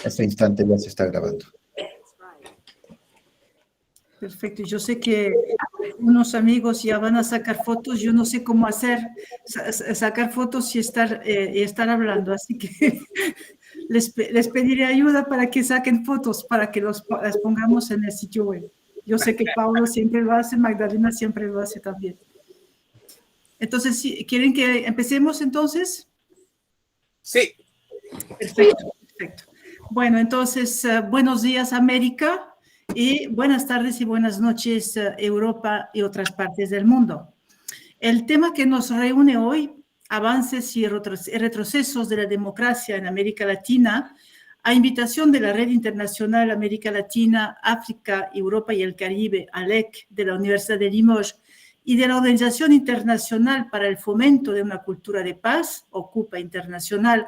Este instante ya se está grabando. Perfecto. Yo sé que unos amigos ya van a sacar fotos. Yo no sé cómo hacer, sacar fotos y estar hablando. Así que les pediré ayuda para que saquen fotos, para que las pongamos en el sitio web. Yo sé que Paulo siempre lo hace, Magdalena siempre lo hace también. Entonces, ¿quieren que empecemos entonces? Sí. Perfecto, perfecto. Bueno, entonces, buenos días, América, y buenas tardes y buenas noches, Europa y otras partes del mundo. El tema que nos reúne hoy, avances y retrocesos de la democracia en América Latina, a invitación de la Red Internacional América Latina, África, Europa y el Caribe, ALEC, de la Universidad de Limoges, y de la Organización Internacional para el Fomento de una Cultura de Paz, Ocupa Internacional,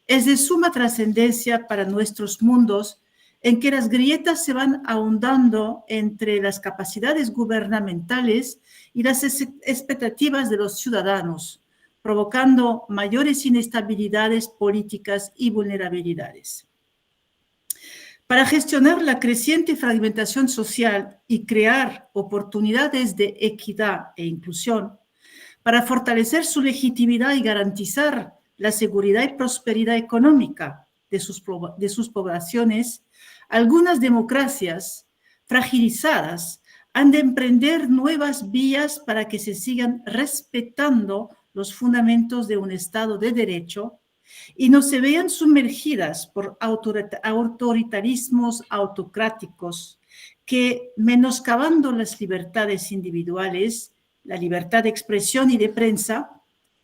es de suma trascendencia para nuestros mundos, en que las grietas se van ahondando entre las capacidades gubernamentales y las expectativas de los ciudadanos, provocando mayores inestabilidades políticas y vulnerabilidades. Para gestionar la creciente fragmentación social y crear oportunidades de equidad e inclusión, para fortalecer su legitimidad y garantizar la seguridad y prosperidad económica de sus poblaciones, algunas democracias fragilizadas han de emprender nuevas vías para que se sigan respetando los fundamentos de un Estado de Derecho y no se vean sumergidas por autoritarismos autocráticos que, menoscabando las libertades individuales, la libertad de expresión y de prensa,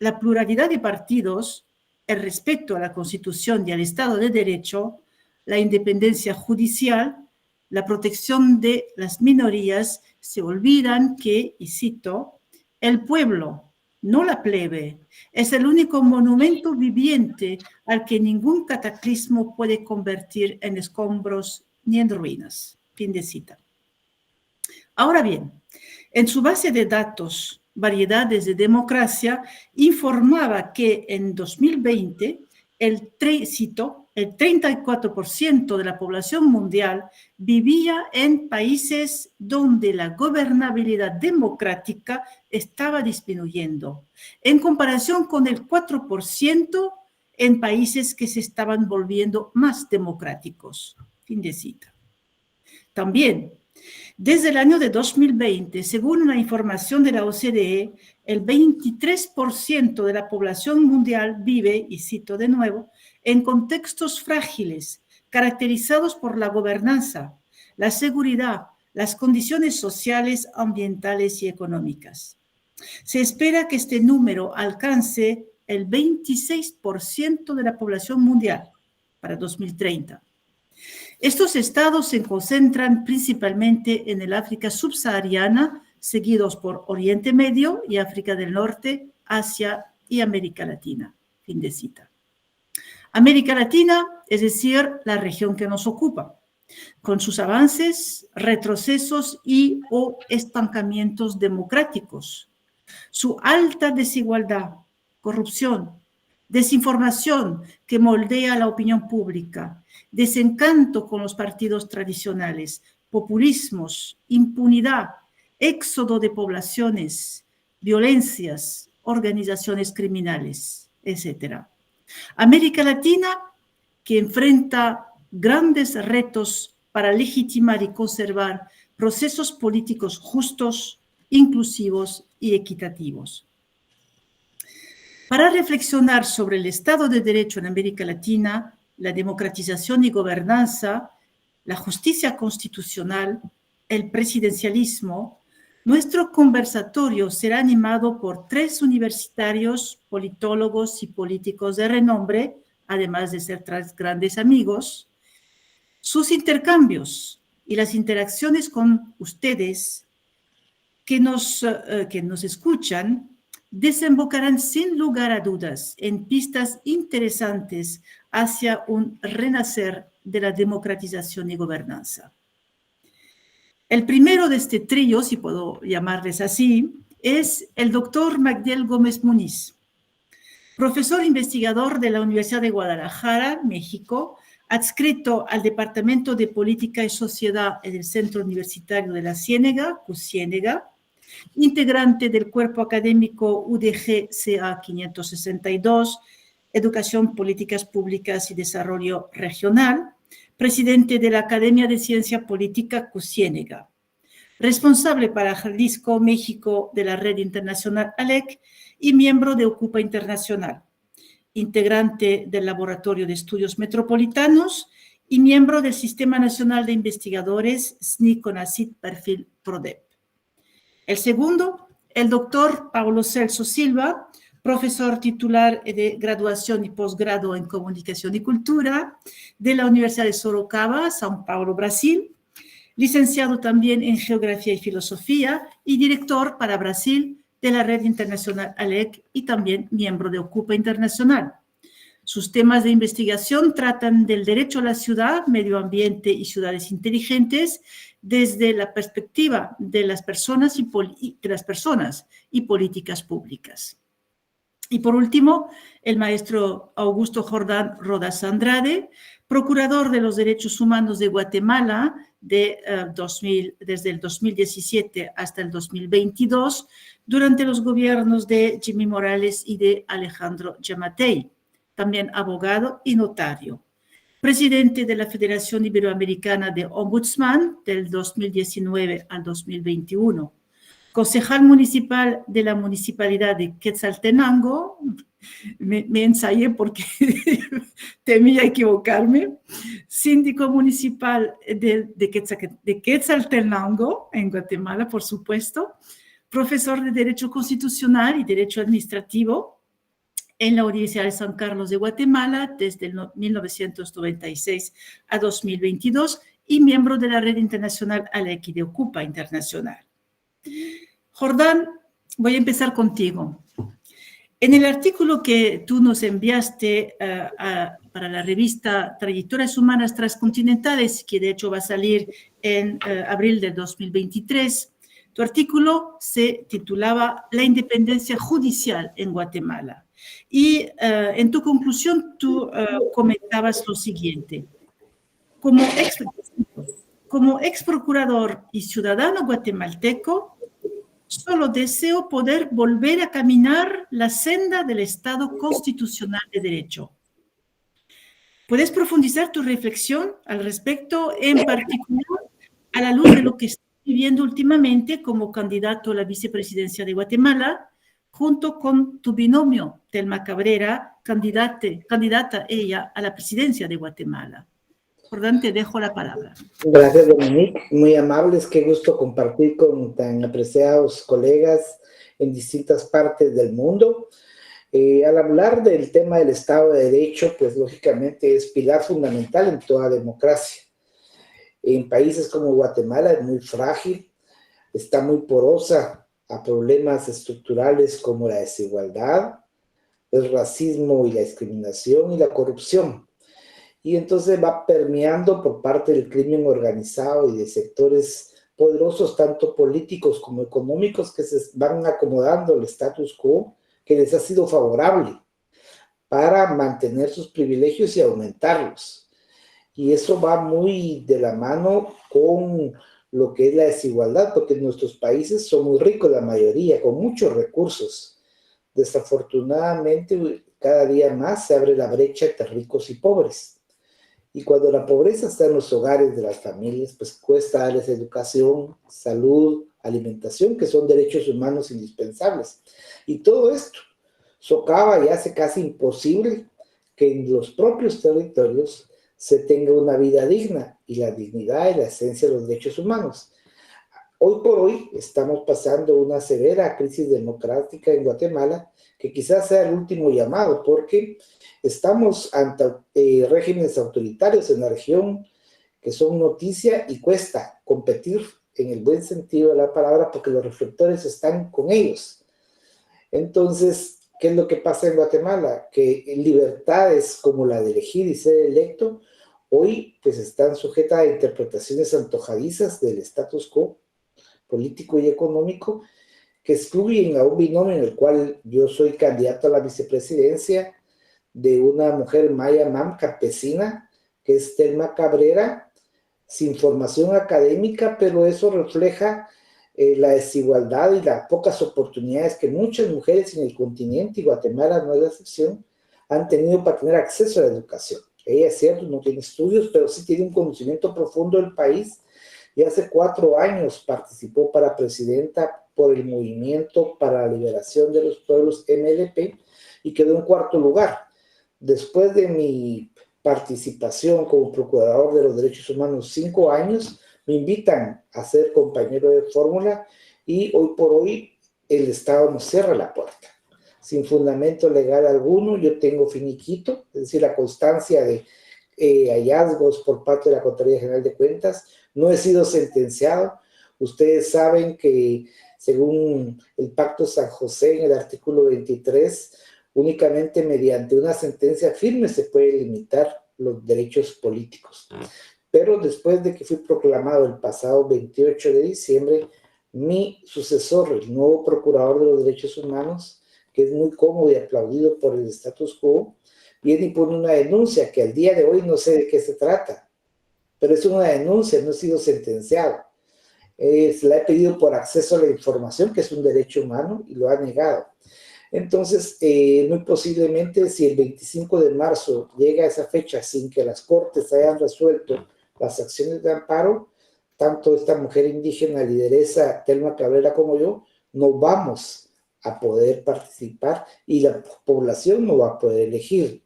la pluralidad de partidos, el respeto a la Constitución y al Estado de Derecho, la independencia judicial, la protección de las minorías, se olvidan que, y cito, el pueblo, no la plebe, es el único monumento viviente al que ningún cataclismo puede convertir en escombros ni en ruinas. Fin de cita. Ahora bien, en su base de datos, Variedades de Democracia, informaba que en 2020 el 34% de la población mundial vivía en países donde la gobernabilidad democrática estaba disminuyendo, en comparación con el 4% en países que se estaban volviendo más democráticos. Fin de cita. También, desde el año de 2020, según una información de la OCDE, el 23% de la población mundial vive, y cito de nuevo, en contextos frágiles, caracterizados por la gobernanza, la seguridad, las condiciones sociales, ambientales y económicas. Se espera que este número alcance el 26% de la población mundial para 2030. Estos estados se concentran principalmente en el África subsahariana, seguidos por Oriente Medio y África del Norte, Asia y América Latina. Fin de cita. América Latina, es decir, la región que nos ocupa, con sus avances, retrocesos y o estancamientos democráticos, su alta desigualdad, corrupción, desinformación que moldea la opinión pública, desencanto con los partidos tradicionales, populismos, impunidad, éxodo de poblaciones, violencias, organizaciones criminales, etc. América Latina, que enfrenta grandes retos para legitimar y conservar procesos políticos justos, inclusivos y equitativos. Para reflexionar sobre el Estado de Derecho en América Latina, la democratización y gobernanza, la justicia constitucional, el presidencialismo, nuestro conversatorio será animado por 3 universitarios, politólogos y políticos de renombre, además de ser 3 grandes amigos. Sus intercambios y las interacciones con ustedes que nos escuchan desembocarán sin lugar a dudas en pistas interesantes hacia un renacer de la democratización y gobernanza. El primero de este trío, si puedo llamarles así, es el doctor Magdiel Gómez Muniz. profesor investigador de la Universidad de Guadalajara, México, adscrito al Departamento de Política y Sociedad en el Centro Universitario de la Ciénega, CUCiénega, integrante del cuerpo académico UDG-CA 562, Educación, Políticas Públicas y Desarrollo Regional, presidente de la Academia de Ciencia Política CUCiénega, responsable para Jalisco, México, de la Red Internacional ALEC y miembro de Ocupa Internacional, integrante del Laboratorio de Estudios Metropolitanos y miembro del Sistema Nacional de Investigadores SNI-CONACYT Perfil PRODEP. El segundo, el doctor Paulo Celso Silva, profesor titular de graduación y posgrado en Comunicación y Cultura de la Universidad de Sorocaba, São Paulo, Brasil, licenciado también en Geografía y Filosofía y director para Brasil de la Red Internacional ALEC y también miembro de Ocupa Internacional. Sus temas de investigación tratan del derecho a la ciudad, medio ambiente y ciudades inteligentes desde la perspectiva de las personas y políticas públicas. Y por último, el maestro Augusto Jordán Rodas Andrade, procurador de los derechos humanos de Guatemala desde el 2017 hasta el 2022, durante los gobiernos de Jimmy Morales y de Alejandro Yamatei, también abogado y notario. Presidente de la Federación Iberoamericana de Ombudsman del 2019 al 2021. Concejal municipal de la Municipalidad de Quetzaltenango, me ensayé porque temía equivocarme, síndico municipal de Quetzaltenango, en Guatemala, por supuesto, profesor de Derecho Constitucional y Derecho Administrativo en la Universidad de San Carlos de Guatemala desde 1996 a 2022 y miembro de la Red Internacional ALEC y de Ocupa Internacional. Jordán, voy a empezar contigo. En el artículo que tú nos enviaste para la revista Trayectorias Humanas Transcontinentales, que de hecho va a salir en abril del 2023, tu artículo se titulaba La independencia judicial en Guatemala. Y en tu conclusión tú comentabas lo siguiente. Como ex procurador y ciudadano guatemalteco, solo deseo poder volver a caminar la senda del Estado constitucional de derecho. ¿Puedes profundizar tu reflexión al respecto, en particular a la luz de lo que estás viviendo últimamente como candidato a la vicepresidencia de Guatemala, junto con tu binomio, Telma Cabrera, candidata ella a la presidencia de Guatemala? Jordán, te dejo la palabra. Gracias, Dominique. Muy amables, qué gusto compartir con tan apreciados colegas en distintas partes del mundo. Al hablar del tema del Estado de Derecho, pues lógicamente es pilar fundamental en toda democracia. En países como Guatemala es muy frágil, está muy porosa a problemas estructurales como la desigualdad, el racismo y la discriminación y la corrupción. Y entonces va permeando por parte del crimen organizado y de sectores poderosos, tanto políticos como económicos, que se van acomodando el status quo que les ha sido favorable para mantener sus privilegios y aumentarlos. Y eso va muy de la mano con lo que es la desigualdad, porque en nuestros países son muy ricos la mayoría, con muchos recursos. Desafortunadamente, cada día más se abre la brecha entre ricos y pobres. Y cuando la pobreza está en los hogares de las familias, pues cuesta darles educación, salud, alimentación, que son derechos humanos indispensables. Y todo esto socava y hace casi imposible que en los propios territorios se tenga una vida digna, y la dignidad es la esencia de los derechos humanos. Hoy por hoy estamos pasando una severa crisis democrática en Guatemala, que quizás sea el último llamado, porque estamos ante regímenes autoritarios en la región que son noticia y cuesta competir en el buen sentido de la palabra porque los reflectores están con ellos. Entonces, ¿qué es lo que pasa en Guatemala? Que libertades como la de elegir y ser electo hoy pues están sujetas a interpretaciones antojadizas del status quo político y económico que excluyen a un binomio en el cual yo soy candidato a la vicepresidencia de una mujer maya mam campesina, que es Telma Cabrera, sin formación académica, pero eso refleja la desigualdad y las pocas oportunidades que muchas mujeres en el continente, y Guatemala no es la excepción, han tenido para tener acceso a la educación. Ella, es cierto, no tiene estudios, pero sí tiene un conocimiento profundo del país, y hace 4 años participó para presidenta por el Movimiento para la Liberación de los Pueblos, MLP, y quedó en 4º lugar. Después de mi participación como procurador de los derechos humanos 5 años, me invitan a ser compañero de fórmula, y hoy por hoy el Estado nos cierra la puerta. Sin fundamento legal alguno, yo tengo finiquito, es decir, la constancia de hallazgos por parte de la Contraloría General de Cuentas. No he sido sentenciado. Ustedes saben que según el Pacto San José, en el artículo 23, únicamente mediante una sentencia firme se puede limitar los derechos políticos. Pero después de que fui proclamado el pasado 28 de diciembre, mi sucesor, el nuevo procurador de los derechos humanos, que es muy cómodo y aplaudido por el status quo, viene y pone una denuncia que al día de hoy no sé de qué se trata, pero es una denuncia, no he sido sentenciado. Se la he pedido por acceso a la información, que es un derecho humano, y lo ha negado. Entonces, muy posiblemente, si el 25 de marzo llega a esa fecha sin que las cortes hayan resuelto las acciones de amparo, tanto esta mujer indígena, lideresa Telma Cabrera, como yo, no vamos a poder participar, y la población no va a poder elegir.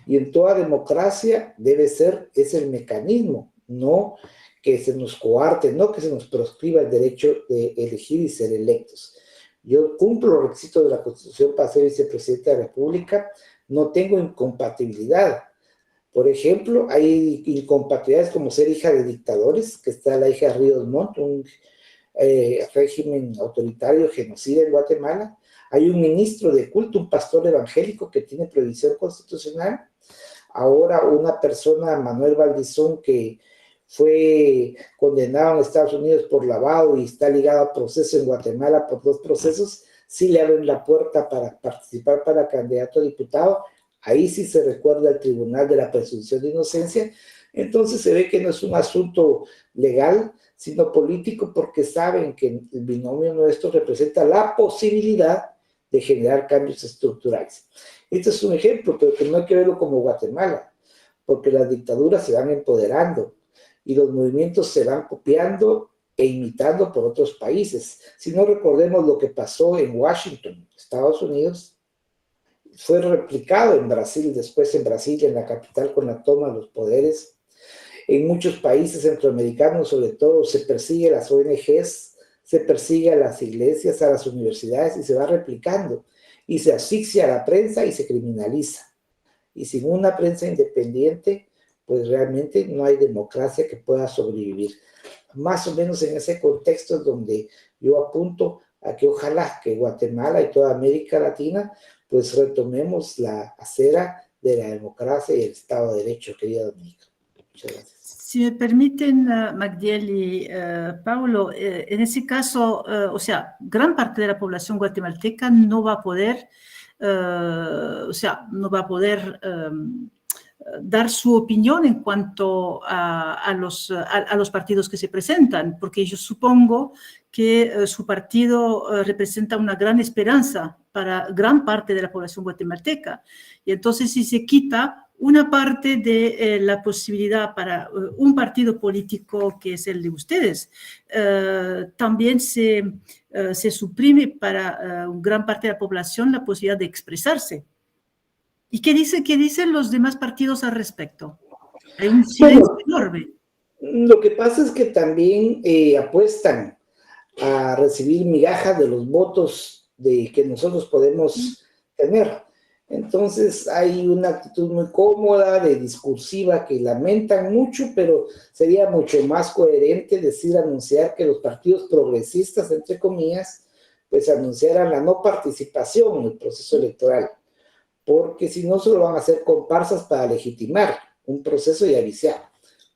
Y en toda democracia debe ser, es el mecanismo, no que se nos coarte, no que se nos proscriba el derecho de elegir y ser electos. Yo cumplo los requisitos de la Constitución para ser vicepresidente de la República, no tengo incompatibilidad. Por ejemplo, hay incompatibilidades como ser hija de dictadores, que está la hija de Ríos Montt, un régimen autoritario, genocida en Guatemala. Hay un ministro de culto, un pastor evangélico que tiene prohibición constitucional. Ahora una persona, Manuel Valdizón, que fue condenado en Estados Unidos por lavado y está ligado a proceso en Guatemala por 2 procesos, sí le abren la puerta para participar para candidato a diputado. Ahí sí se recuerda al Tribunal de la Presunción de Inocencia. Entonces se ve que no es un asunto legal, sino político, porque saben que el binomio nuestro representa la posibilidad de generar cambios estructurales. Este es un ejemplo, pero que no hay que verlo como Guatemala, porque las dictaduras se van empoderando y los movimientos se van copiando e imitando por otros países. Si no, recordemos lo que pasó en Washington, Estados Unidos, fue replicado en Brasil, después en Brasil, en la capital, con la toma de los poderes. En muchos países centroamericanos, sobre todo, se persigue a las ONGs, se persigue a las iglesias, a las universidades, y se va replicando. Y se asfixia a la prensa y se criminaliza. Y sin una prensa independiente, pues realmente no hay democracia que pueda sobrevivir. Más o menos en ese contexto es donde yo apunto a que ojalá que Guatemala y toda América Latina pues retomemos la acera de la democracia y el Estado de Derecho, querida Dominica. Muchas gracias. Si me permiten, Magdiel y Paulo, en ese caso, o sea, gran parte de la población guatemalteca no va a poder, o sea, no va a poder dar su opinión en cuanto a los partidos que se presentan, porque yo supongo que su partido representa una gran esperanza para gran parte de la población guatemalteca. Y entonces, si se quita una parte de la posibilidad para un partido político que es el de ustedes, también se suprime para gran parte de la población la posibilidad de expresarse. ¿Y qué dicen los demás partidos al respecto? Hay un silencio enorme. Lo que pasa es que también apuestan a recibir migajas de los votos que nosotros podemos tener. Entonces hay una actitud muy cómoda, discursiva, que lamentan mucho, pero sería mucho más coherente anunciar que los partidos progresistas, entre comillas, pues anunciaran la no participación en el proceso electoral, porque si no solo van a hacer comparsas para legitimar un proceso ya viciado.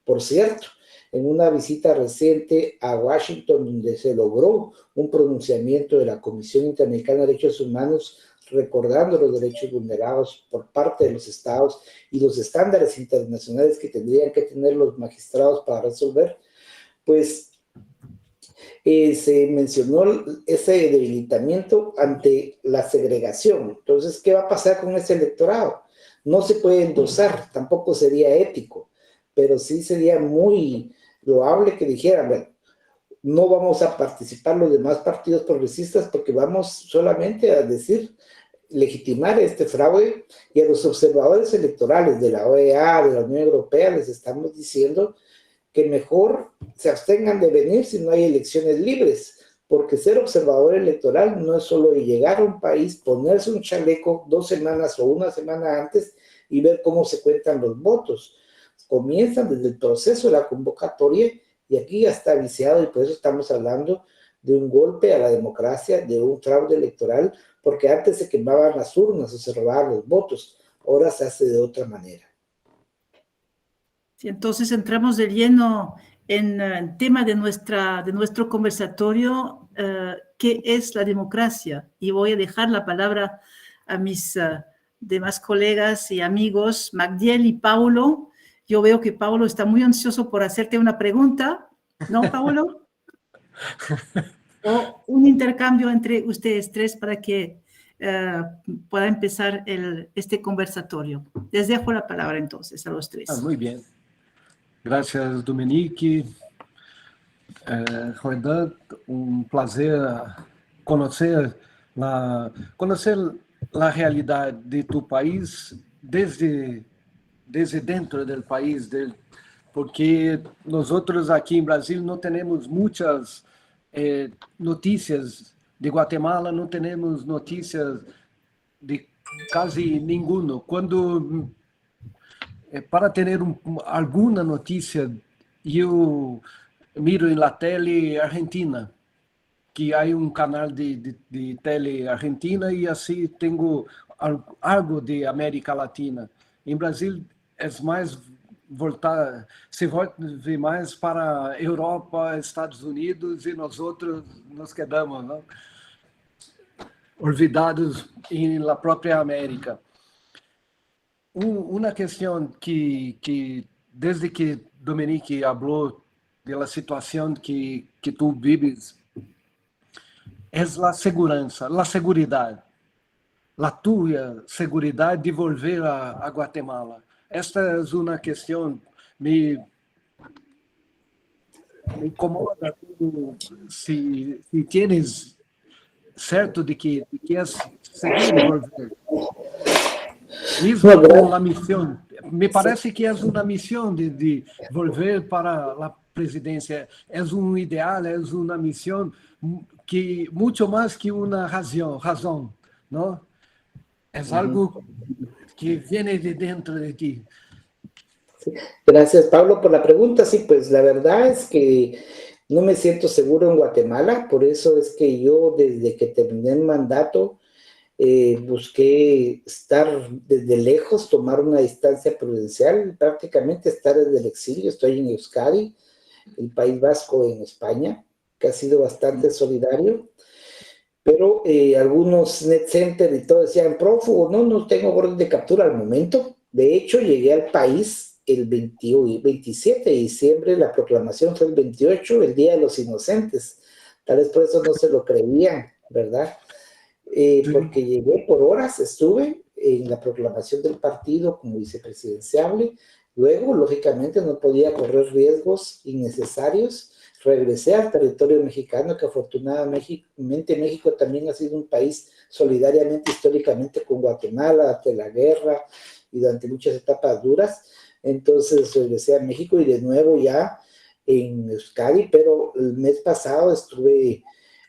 Por cierto, en una visita reciente a Washington, donde se logró un pronunciamiento de la Comisión Interamericana de Derechos Humanos recordando los derechos vulnerados por parte de los estados y los estándares internacionales que tendrían que tener los magistrados para resolver, pues se mencionó ese debilitamiento ante la segregación. Entonces, ¿qué va a pasar con ese electorado? No se puede endosar, tampoco sería ético, pero sí sería muy loable que dijeran, bueno, no vamos a participar los demás partidos progresistas porque vamos solamente a decir, legitimar este fraude, y a los observadores electorales de la OEA, de la Unión Europea, les estamos diciendo que mejor se abstengan de venir si no hay elecciones libres, porque ser observador electoral no es solo llegar a un país, ponerse un chaleco 2 semanas o una semana antes y ver cómo se cuentan los votos. Comienzan desde el proceso de la convocatoria y aquí ya está viciado, y por eso estamos hablando de un golpe a la democracia, de un fraude electoral, porque antes se quemaban las urnas o se robaban los votos, ahora se hace de otra manera. Sí, entonces entramos de lleno en el tema de nuestro conversatorio, ¿qué es la democracia? Y voy a dejar la palabra a mis demás colegas y amigos, Magdiel y Paulo. Yo veo que Paulo está muy ansioso por hacerte una pregunta, ¿no, Paulo? O un intercambio entre ustedes tres para que pueda empezar este conversatorio. Les dejo la palabra entonces a los tres. Muy bien. Gracias, Dominique. Rodan, un placer conocer la realidad de tu país desde dentro del país, porque nosotros aquí en Brasil no tenemos muchas noticias de Guatemala, no tenemos noticias de casi ninguno. Cuando para ter alguma notícia, eu miro na tele argentina, que há canal de tele argentina e assim tenho algo de América Latina. Em Brasil é mais se vê mais para Europa, Estados Unidos, e nós outros nos quedamos, não? Olvidados na própria América. Una cuestión que desde que Dominique habló de la situación que tú vives, es la seguridad, la tuya seguridad de volver a Guatemala. Esta es una cuestión me incomoda si tienes cierto de que es seguro volver. Mismo con la misión, me parece que es una misión de volver para la presidencia, es un ideal, es una misión que mucho más que una razón, ¿no? Es algo que viene de dentro de ti. Sí. Gracias, Pablo, por la pregunta. Sí, pues la verdad es que no me siento seguro en Guatemala, por eso es que yo desde que terminé el mandato busqué estar desde lejos, tomar una distancia prudencial, prácticamente estar desde el exilio. Estoy en Euskadi, el País Vasco en España, que ha sido bastante solidario, pero algunos net center y todo decían, prófugo, no tengo orden de captura al momento. De hecho, llegué al país el 27 de diciembre, la proclamación fue el 28, el Día de los Inocentes. Tal vez por eso no se lo creían, ¿verdad? Porque llegué por horas, estuve en la proclamación del partido como vicepresidenciable, luego lógicamente no podía correr riesgos innecesarios, regresé al territorio mexicano, que afortunadamente México también ha sido un país solidariamente, históricamente con Guatemala, ante la guerra y durante muchas etapas duras. Entonces regresé a México y de nuevo ya en Euskadi, pero el mes pasado estuve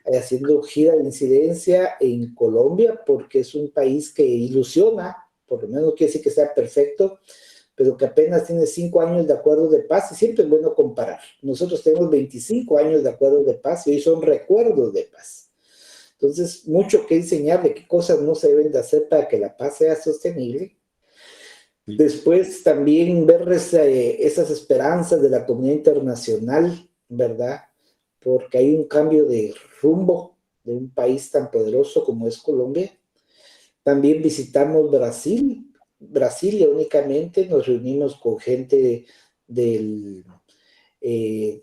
haciendo gira de incidencia en Colombia, porque es un país que ilusiona, por lo menos no quiere decir que sea perfecto, pero que apenas tiene 5 años de acuerdo de paz, y siempre es bueno comparar. Nosotros tenemos 25 años de acuerdo de paz y hoy son recuerdos de paz. Entonces, mucho que enseñar de qué cosas no se deben de hacer para que la paz sea sostenible. Después también ver esas esperanzas de la comunidad internacional, ¿verdad? Porque hay un cambio de rumbo de un país tan poderoso como es Colombia. También visitamos Brasilia únicamente, nos reunimos con gente del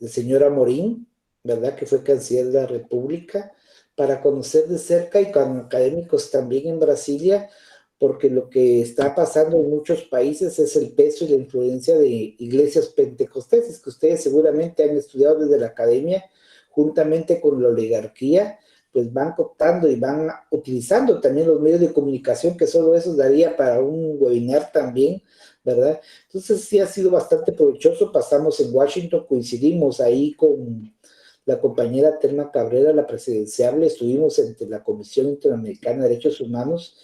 señor Amorim, ¿verdad? Que fue canciller de la República, para conocer de cerca y con académicos también en Brasilia, porque lo que está pasando en muchos países es el peso y la influencia de iglesias pentecostales, que ustedes seguramente han estudiado desde la academia, juntamente con la oligarquía, pues van cooptando y van utilizando también los medios de comunicación, que solo eso daría para un webinar también, ¿verdad? Entonces sí ha sido bastante provechoso. Pasamos en Washington, coincidimos ahí con la compañera Telma Cabrera, la presidenciable, estuvimos ante la Comisión Interamericana de Derechos Humanos.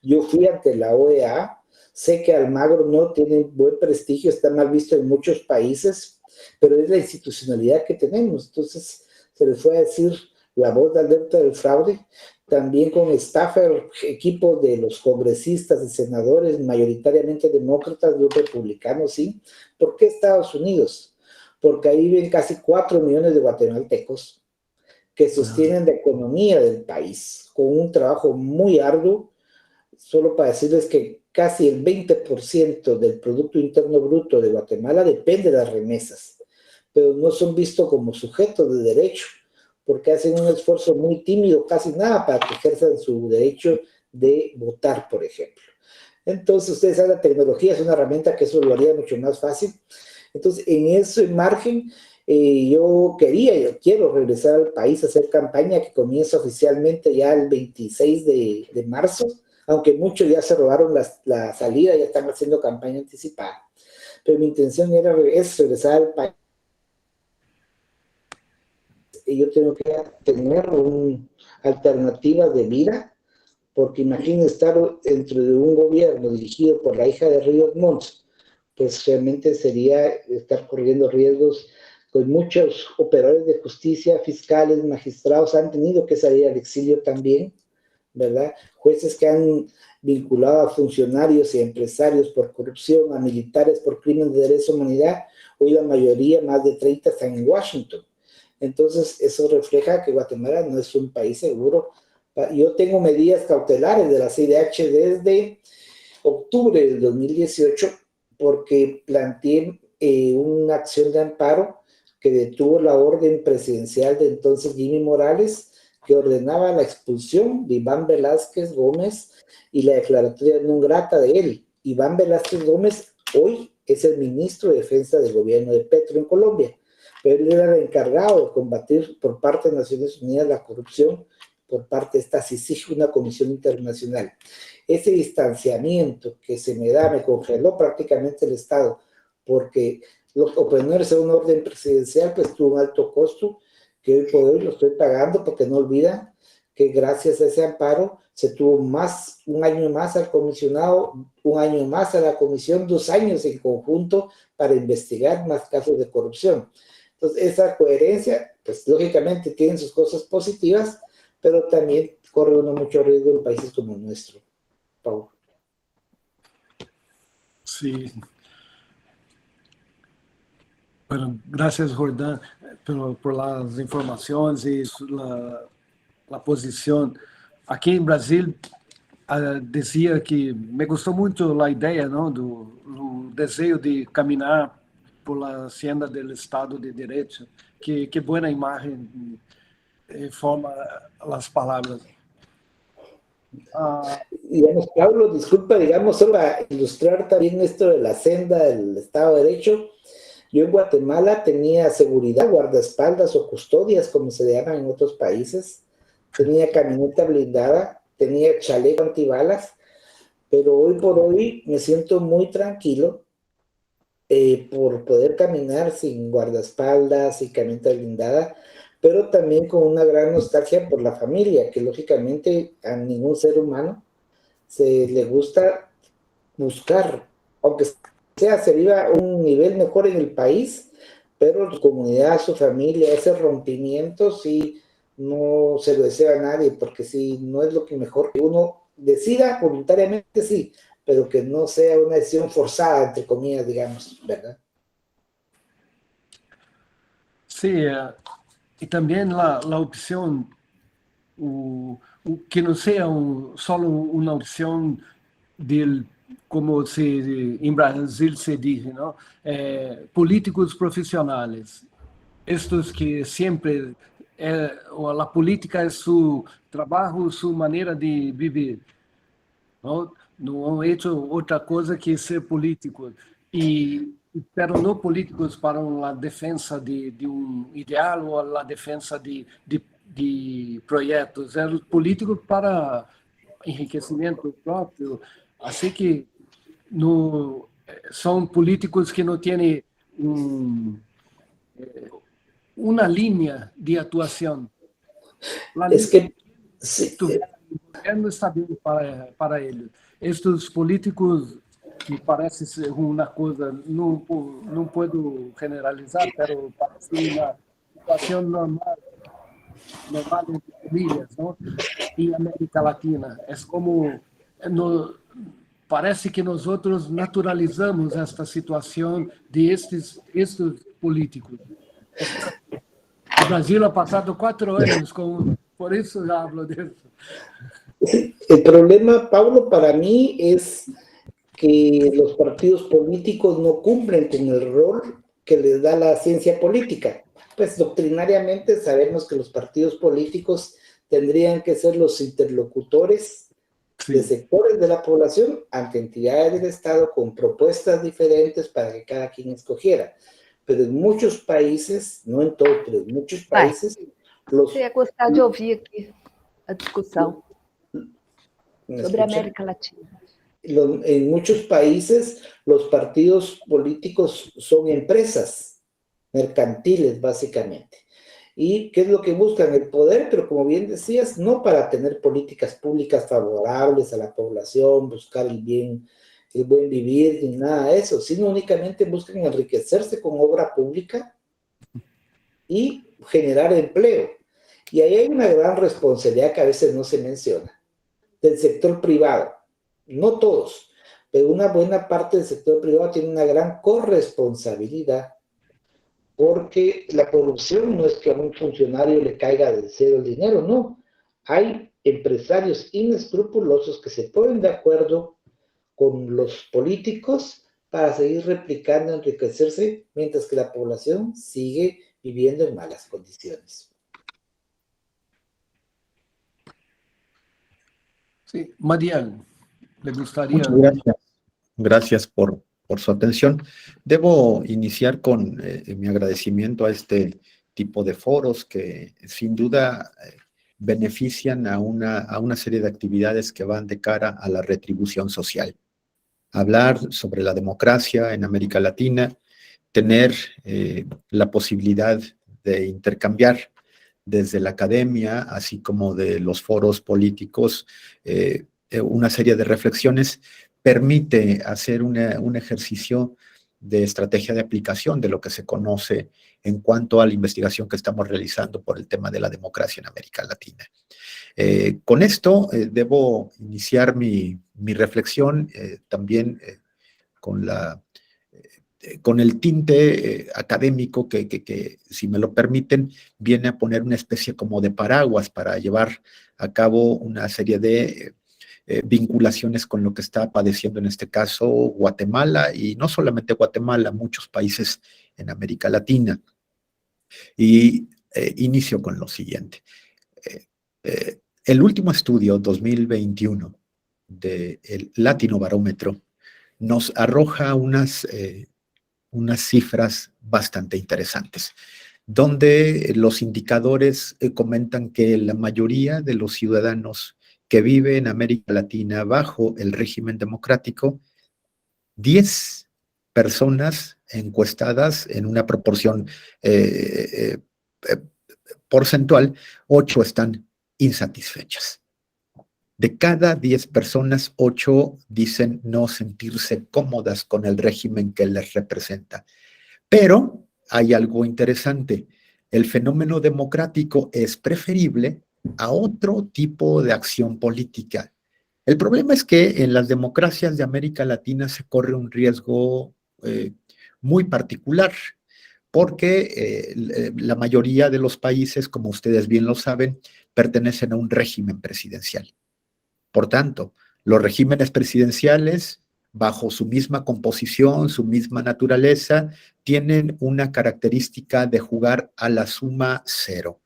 Yo fui ante la OEA. Sé que Almagro no tiene buen prestigio, está mal visto en muchos países, pero es la institucionalidad que tenemos. Entonces se les fue a decir la voz de alerta del fraude, también con staffer, equipo de los congresistas y senadores, mayoritariamente demócratas, los republicanos, sí. ¿Por qué Estados Unidos? Porque ahí viven casi 4 millones de guatemaltecos que sostienen la economía del país, con un trabajo muy arduo. Solo para decirles que casi el 20% del Producto Interno Bruto de Guatemala depende de las remesas, pero no son vistos como sujetos de derecho, porque hacen un esfuerzo muy tímido, casi nada, para que ejerzan su derecho de votar, por ejemplo. Entonces, ustedes saben, la tecnología es una herramienta que eso lo haría mucho más fácil. Entonces, en ese margen, yo quiero regresar al país a hacer campaña que comienza oficialmente ya el 26 de marzo, aunque muchos ya se robaron la salida, ya están haciendo campaña anticipada. Pero mi intención es regresar al país. Y yo tengo que tener una alternativa de vida, porque imagínense estar dentro de un gobierno dirigido por la hija de Ríos Montt, pues realmente sería estar corriendo riesgos. Pues muchos operadores de justicia, fiscales, magistrados han tenido que salir al exilio también, ¿verdad? Jueces que han vinculado a funcionarios y empresarios por corrupción, a militares por crímenes de lesa humanidad, hoy la mayoría, más de 30, están en Washington. Entonces, eso refleja que Guatemala no es un país seguro. Yo tengo medidas cautelares de la CIDH desde octubre del 2018, porque planteé una acción de amparo que detuvo la orden presidencial de entonces Jimmy Morales, que ordenaba la expulsión de Iván Velázquez Gómez y la declaratoria non grata de él. Iván Velázquez Gómez hoy es el ministro de Defensa del gobierno de Petro en Colombia, pero él era el encargado de combatir por parte de Naciones Unidas la corrupción, por parte de esta CICIG, una comisión internacional. Ese distanciamiento que se me da, me congeló prácticamente el Estado, porque oponerse a una orden presidencial pues tuvo un alto costo, que hoy por hoy lo estoy pagando, porque no olvidan que gracias a ese amparo se tuvo un año más al comisionado, un año más a la comisión, 2 años en conjunto para investigar más casos de corrupción. Entonces, esa coherencia, pues lógicamente tiene sus cosas positivas, pero también corre uno mucho riesgo en países como el nuestro. Paulo. Sí. Bueno, gracias, Jordán, por las informaciones y la posición. Aquí en Brasil, decía que me gustó mucho la idea, ¿no? Do deseo de caminar por la senda del Estado de Derecho. Qué buena imagen forma las palabras. Digamos, Pablo, disculpa, digamos, solo para ilustrar también esto de la senda del Estado de Derecho. Yo en Guatemala tenía seguridad, guardaespaldas o custodias, como se llaman en otros países. Tenía camioneta blindada, tenía chaleco antibalas, pero hoy por hoy me siento muy tranquilo por poder caminar sin guardaespaldas y camioneta blindada, pero también con una gran nostalgia por la familia, que lógicamente a ningún ser humano se le gusta buscar, aunque sea se viva a un nivel mejor en el país, pero su comunidad, su familia, ese rompimiento sí no se lo desea a nadie, porque sí no es lo que mejor que uno decida voluntariamente, sí, pero que no sea una decisión forzada, entre comillas, digamos, ¿verdad? Sí, y también la opción, que no sea solo una opción del, como en Brasil se dice, ¿no? Políticos profesionales. Estos que siempre, la política es su trabajo, su manera de vivir. No han hecho otra cosa que ser políticos. Pero no políticos para la defensa de un ideal o la defensa de proyectos. Eran políticos para enriquecimiento propio. Así que no, son políticos que no tienen una línea de actuación. La Es línea que sí, gobierno está bien para ellos. Estos políticos, que parece ser una cosa, no puedo generalizar, pero parece una situación normal entre comillas, ¿no? En América Latina. Es como, no, parece que nosotros naturalizamos esta situación de estos políticos. O Brasil ha pasado 4 años por eso hablo de eso. el problema, Pablo, para mí es que los partidos políticos no cumplen con el rol que les da la ciencia política. Pues doctrinariamente sabemos que los partidos políticos tendrían que ser los interlocutores de sectores de la población ante entidades del Estado con propuestas diferentes para que cada quien escogiera. Pero en muchos países, no en todos, pero en muchos países, Você ia gostar de ouvir aqui a discussão sobre a América Latina. En muchos países los partidos políticos son empresas mercantiles, básicamente. ¿Y qué es lo que buscan? El poder, pero como bien decías, no para tener políticas públicas favorables a la población, buscar el bien, el buen vivir, ni nada de eso, sino únicamente buscan enriquecerse con obra pública y generar empleo. Y ahí hay una gran responsabilidad que a veces no se menciona, del sector privado. No todos, pero una buena parte del sector privado tiene una gran corresponsabilidad, porque la corrupción no es que a un funcionario le caiga del cielo el dinero, no. Hay empresarios inescrupulosos que se ponen de acuerdo con los políticos para seguir replicando, enriquecerse, mientras que la población sigue viviendo en malas condiciones. Sí, Mariel, le gustaría. Muchas gracias. Gracias por su atención. Debo iniciar con mi agradecimiento a este tipo de foros que sin duda benefician a una serie de actividades que van de cara a la retribución social. Hablar sobre la democracia en América Latina, tener la posibilidad de intercambiar desde la academia, así como de los foros políticos, una serie de reflexiones, permite hacer un ejercicio de estrategia de aplicación de lo que se conoce en cuanto a la investigación que estamos realizando por el tema de la democracia en América Latina. Con esto debo iniciar mi reflexión también con el tinte académico que, si me lo permiten, viene a poner una especie como de paraguas para llevar a cabo una serie de vinculaciones con lo que está padeciendo en este caso Guatemala, y no solamente Guatemala, muchos países en América Latina. Y inicio con lo siguiente. El último estudio, 2021, del Latino Barómetro, nos arroja unas cifras bastante interesantes, donde los indicadores comentan que la mayoría de los ciudadanos que vive en América Latina bajo el régimen democrático, 10 personas encuestadas en una proporción porcentual, 8 están insatisfechas. De cada 10 personas, 8 dicen no sentirse cómodas con el régimen que les representa. Pero hay algo interesante. El fenómeno democrático es preferible a otro tipo de acción política. El problema es que en las democracias de América Latina se corre un riesgo muy particular, porque la mayoría de los países, como ustedes bien lo saben, pertenecen a un régimen presidencial. Por tanto, los regímenes presidenciales, bajo su misma composición, su misma naturaleza, tienen una característica de jugar a la suma cero,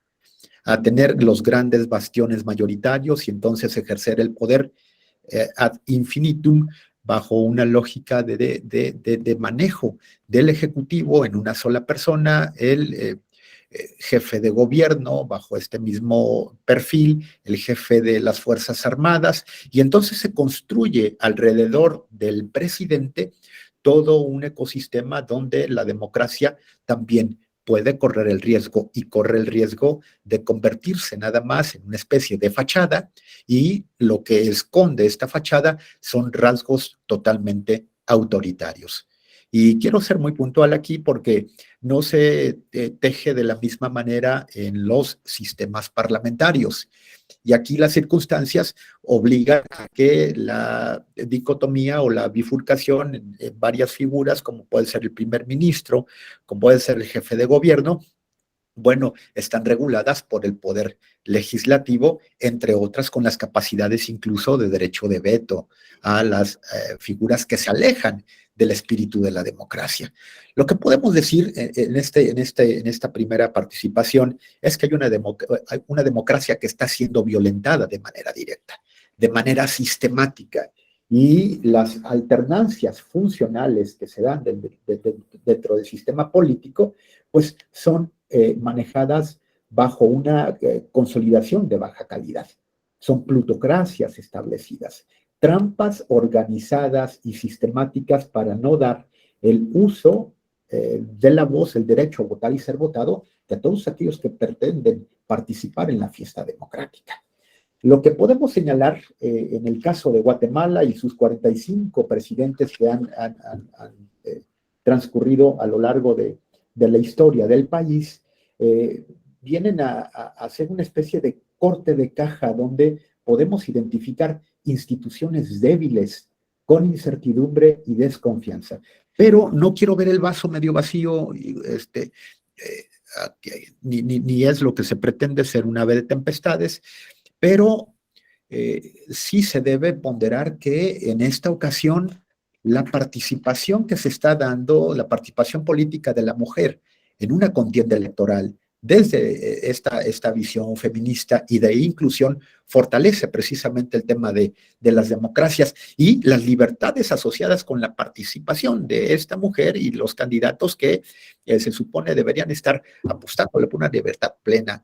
a tener los grandes bastiones mayoritarios y entonces ejercer el poder ad infinitum bajo una lógica de manejo del Ejecutivo en una sola persona, el jefe de gobierno bajo este mismo perfil, el jefe de las Fuerzas Armadas, y entonces se construye alrededor del presidente todo un ecosistema donde la democracia también puede correr el riesgo y corre el riesgo de convertirse nada más en una especie de fachada, y lo que esconde esta fachada son rasgos totalmente autoritarios. Y quiero ser muy puntual aquí porque no se teje de la misma manera en los sistemas parlamentarios. Y aquí las circunstancias obligan a que la dicotomía o la bifurcación en varias figuras, como puede ser el primer ministro, como puede ser el jefe de gobierno, bueno, están reguladas por el poder legislativo, entre otras con las capacidades incluso de derecho de veto a las figuras que se alejan del espíritu de la democracia. Lo que podemos decir en esta primera participación es que hay una democracia que está siendo violentada de manera directa, de manera sistemática, y las alternancias funcionales que se dan dentro del sistema político, pues son manejadas bajo una consolidación de baja calidad. Son plutocracias establecidas, trampas organizadas y sistemáticas para no dar el uso de la voz, el derecho a votar y ser votado de todos aquellos que pretenden participar en la fiesta democrática. Lo que podemos señalar en el caso de Guatemala y sus 45 presidentes que han transcurrido a lo largo de la historia del país, vienen a hacer una especie de corte de caja donde podemos identificar instituciones débiles con incertidumbre y desconfianza. Pero no quiero ver el vaso medio vacío, ni es lo que se pretende ser una ave de tempestades, pero sí se debe ponderar que en esta ocasión la participación que se está dando, la participación política de la mujer en una contienda electoral, desde esta visión feminista y de inclusión, fortalece precisamente el tema de las democracias y las libertades asociadas con la participación de esta mujer y los candidatos que se supone deberían estar apostándole por una libertad plena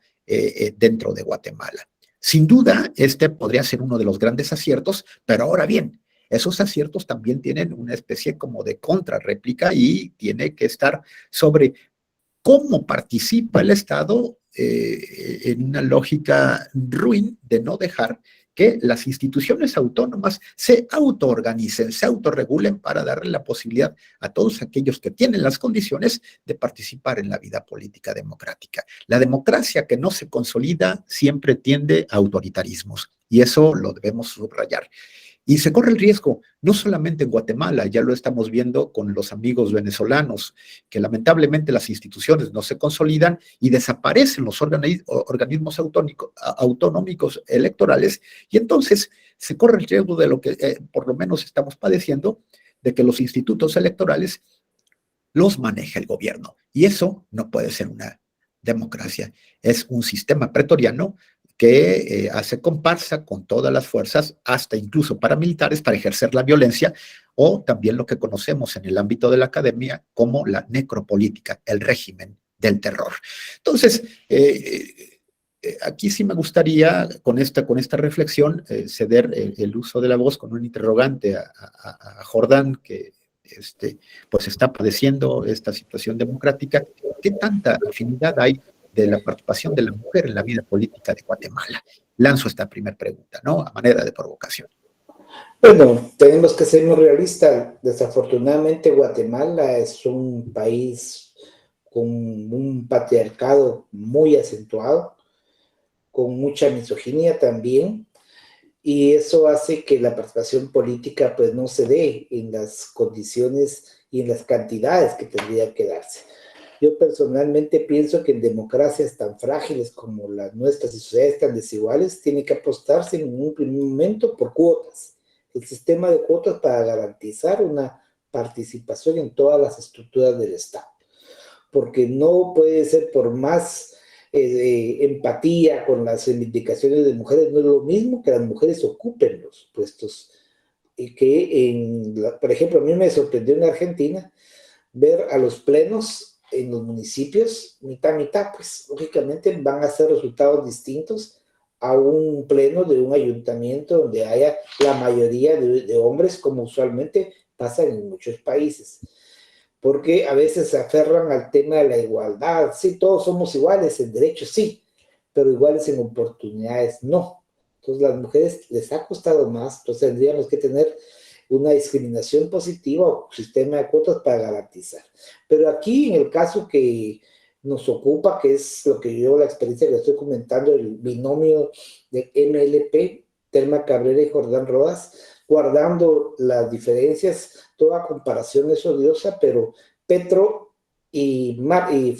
dentro de Guatemala. Sin duda, este podría ser uno de los grandes aciertos, pero ahora bien, esos aciertos también tienen una especie como de contrarréplica y tiene que estar sobre cómo participa el Estado en una lógica ruin de no dejar que las instituciones autónomas se autoorganicen, se autorregulen para darle la posibilidad a todos aquellos que tienen las condiciones de participar en la vida política democrática. La democracia que no se consolida siempre tiende a autoritarismos, y eso lo debemos subrayar. Y se corre el riesgo, no solamente en Guatemala, ya lo estamos viendo con los amigos venezolanos, que lamentablemente las instituciones no se consolidan y desaparecen los organismos autonómicos electorales, y entonces se corre el riesgo de lo que por lo menos estamos padeciendo, de que los institutos electorales los maneje el gobierno. Y eso no puede ser una democracia, es un sistema pretoriano que hace comparsa con todas las fuerzas, hasta incluso paramilitares, para ejercer la violencia, o también lo que conocemos en el ámbito de la academia como la necropolítica, el régimen del terror. Entonces, aquí sí me gustaría, con esta reflexión, ceder el uso de la voz con un interrogante a Jordán, que pues está padeciendo esta situación democrática. ¿Qué tanta afinidad hay de la participación de la mujer en la vida política de Guatemala? Lanzo esta primera pregunta, ¿no? A manera de provocación. Bueno, tenemos que ser muy realistas. Desafortunadamente, Guatemala es un país con un patriarcado muy acentuado, con mucha misoginia también, y eso hace que la participación política pues no se dé en las condiciones y en las cantidades que tendría que darse. Yo personalmente pienso que en democracias tan frágiles como las nuestras y sociedades tan desiguales, tiene que apostarse en un primer momento por cuotas. El sistema de cuotas para garantizar una participación en todas las estructuras del Estado. Porque no puede ser, por más empatía con las reivindicaciones de mujeres, no es lo mismo que las mujeres ocupen los puestos. Y que, por ejemplo, a mí me sorprendió en Argentina ver a los plenos en los municipios mitad a mitad, pues lógicamente van a ser resultados distintos a un pleno de un ayuntamiento donde haya la mayoría de hombres, como usualmente pasa en muchos países. Porque a veces se aferran al tema de la igualdad. Sí, todos somos iguales en derechos, sí, pero iguales en oportunidades, no. Entonces, las mujeres les ha costado más, entonces tendríamos que tener una discriminación positiva o sistema de cuotas para garantizar. Pero aquí, en el caso que nos ocupa, que es lo que yo, la experiencia que estoy comentando, el binomio de MLP, Telma Cabrera y Jordán Rodas, guardando las diferencias, toda comparación es odiosa, pero Petro y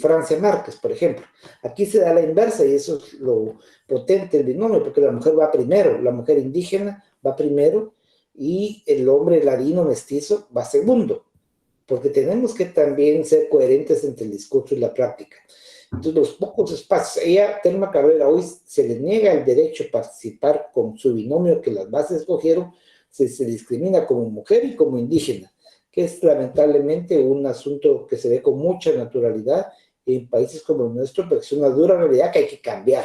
Francia Márquez, por ejemplo. Aquí se da la inversa y eso es lo potente del binomio, porque la mujer va primero, la mujer indígena va primero y el hombre ladino mestizo va segundo, porque tenemos que también ser coherentes entre el discurso y la práctica. Entonces, los pocos espacios, Telma Cabrera, hoy se le niega el derecho a participar con su binomio que las bases escogieron, se discrimina como mujer y como indígena, que es lamentablemente un asunto que se ve con mucha naturalidad en países como el nuestro, pero es una dura realidad que hay que cambiar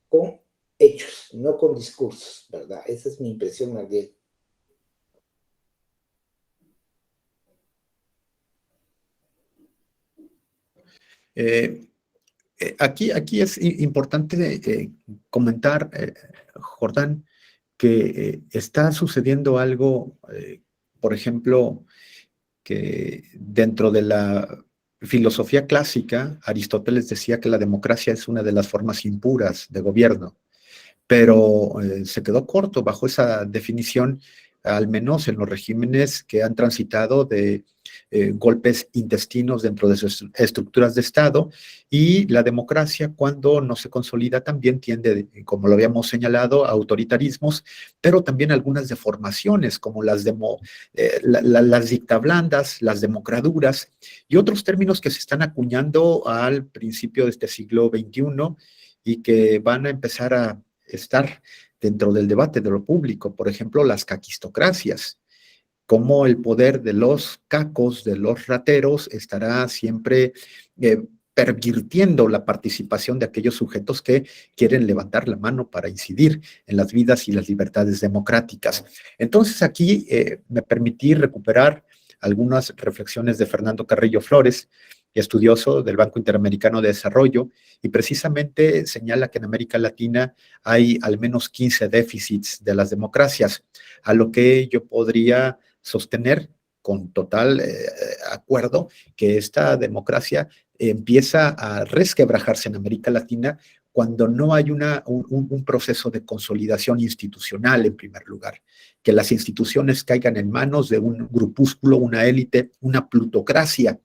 con hechos, no con discursos, ¿verdad? Esa es mi impresión, Mariel. Aquí es importante comentar, Jordán, que está sucediendo algo, por ejemplo, que dentro de la filosofía clásica, Aristóteles decía que la democracia es una de las formas impuras de gobierno, pero se quedó corto bajo esa definición, al menos en los regímenes que han transitado de golpes intestinos dentro de sus estructuras de Estado, y la democracia, cuando no se consolida, también tiende, como lo habíamos señalado, a autoritarismos, pero también algunas deformaciones como las dictablandas, las democraduras y otros términos que se están acuñando al principio de este siglo XXI y que van a empezar a estar dentro del debate de lo público. Por ejemplo, las caquistocracias, cómo el poder de los cacos, de los rateros, estará siempre pervirtiendo la participación de aquellos sujetos que quieren levantar la mano para incidir en las vidas y las libertades democráticas. Entonces aquí me permití recuperar algunas reflexiones de Fernando Carrillo Flores, estudioso del Banco Interamericano de Desarrollo, y precisamente señala que en América Latina hay al menos 15 déficits de las democracias, a lo que yo podría sostener con total acuerdo que esta democracia empieza a resquebrajarse en América Latina cuando no hay un proceso de consolidación institucional, en primer lugar, que las instituciones caigan en manos de un grupúsculo, una élite, una plutocracia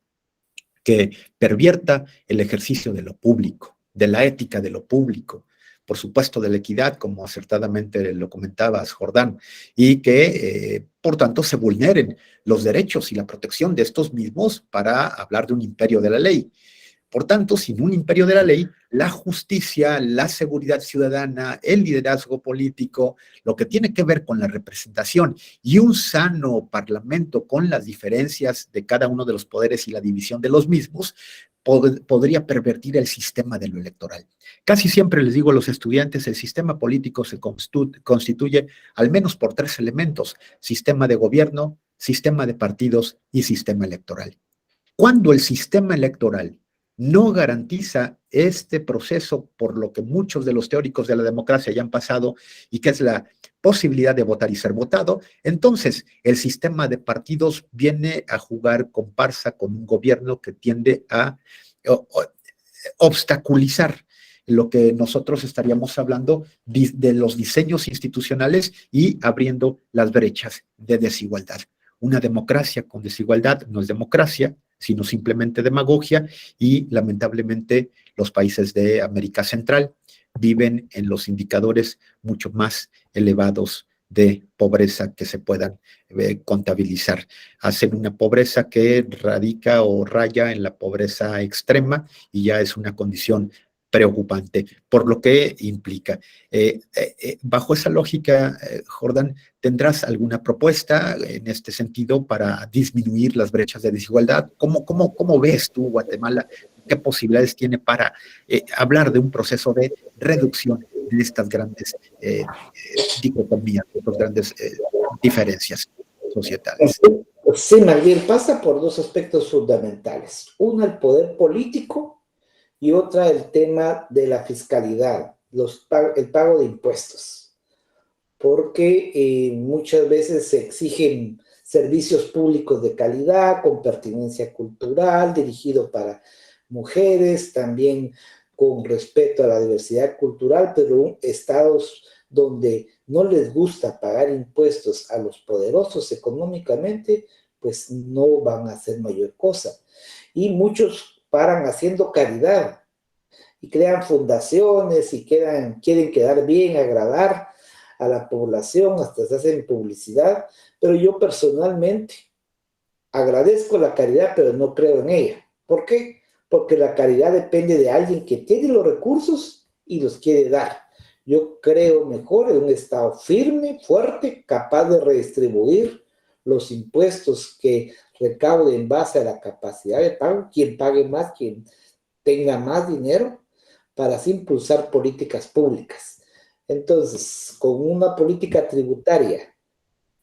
que pervierta el ejercicio de lo público, de la ética de lo público, por supuesto de la equidad, como acertadamente lo comentabas, Jordán, y que, por tanto, se vulneren los derechos y la protección de estos mismos para hablar de un imperio de la ley. Por tanto, sin un imperio de la ley, la justicia, la seguridad ciudadana, el liderazgo político, lo que tiene que ver con la representación y un sano parlamento con las diferencias de cada uno de los poderes y la división de los mismos, podría pervertir el sistema de lo electoral. Casi siempre les digo a los estudiantes, el sistema político se constituye al menos por 3 elementos: sistema de gobierno, sistema de partidos y sistema electoral. Cuando el sistema electoral no garantiza este proceso por lo que muchos de los teóricos de la democracia ya han pasado, y que es la posibilidad de votar y ser votado, entonces el sistema de partidos viene a jugar comparsa con un gobierno que tiende a obstaculizar lo que nosotros estaríamos hablando de los diseños institucionales y abriendo las brechas de desigualdad. Una democracia con desigualdad no es democracia, sino simplemente demagogia, y lamentablemente los países de América Central viven en los indicadores mucho más elevados de pobreza que se puedan contabilizar. Hacen una pobreza que radica o raya en la pobreza extrema y ya es una condición preocupante, por lo que implica. Bajo esa lógica, Jordán, ¿tendrás alguna propuesta en este sentido para disminuir las brechas de desigualdad? ¿Cómo ves tú Guatemala? ¿Qué posibilidades tiene para hablar de un proceso de reducción de estas grandes dicotomías, de estas grandes diferencias societales? Sí, más bien pasa por dos aspectos fundamentales. Uno, el poder político, y otra, el tema de la fiscalidad, el pago de impuestos, porque muchas veces se exigen servicios públicos de calidad, con pertinencia cultural, dirigido para mujeres, también con respeto a la diversidad cultural, pero estados donde no les gusta pagar impuestos a los poderosos económicamente, pues no van a hacer mayor cosa. Y muchos paran haciendo caridad y crean fundaciones y quieren quedar bien, agradar a la población, hasta se hacen publicidad, pero yo personalmente agradezco la caridad, pero no creo en ella. ¿Por qué? Porque la caridad depende de alguien que tiene los recursos y los quiere dar. Yo creo mejor en un Estado firme, fuerte, capaz de redistribuir los impuestos que recaude en base a la capacidad de pago, quien pague más, quien tenga más dinero, para así impulsar políticas públicas. Entonces, con una política tributaria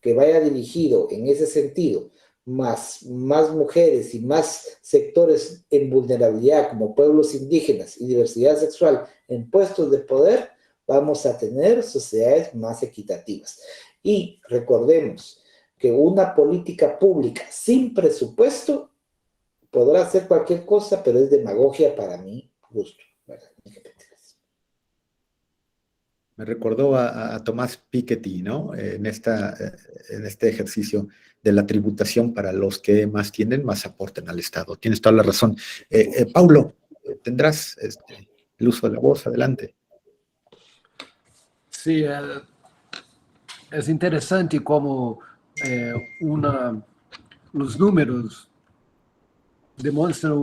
que vaya dirigido en ese sentido, más mujeres y más sectores en vulnerabilidad, como pueblos indígenas y diversidad sexual en puestos de poder, vamos a tener sociedades más equitativas. Y recordemos que una política pública sin presupuesto podrá hacer cualquier cosa, pero es demagogia para mi gusto. Me recordó a Tomás Piketty, ¿no? En este ejercicio de la tributación para los que más tienen, más aporten al Estado. Tienes toda la razón. Paulo, tendrás el uso de la voz. Adelante. Sí, es interesante cómo los números demuestran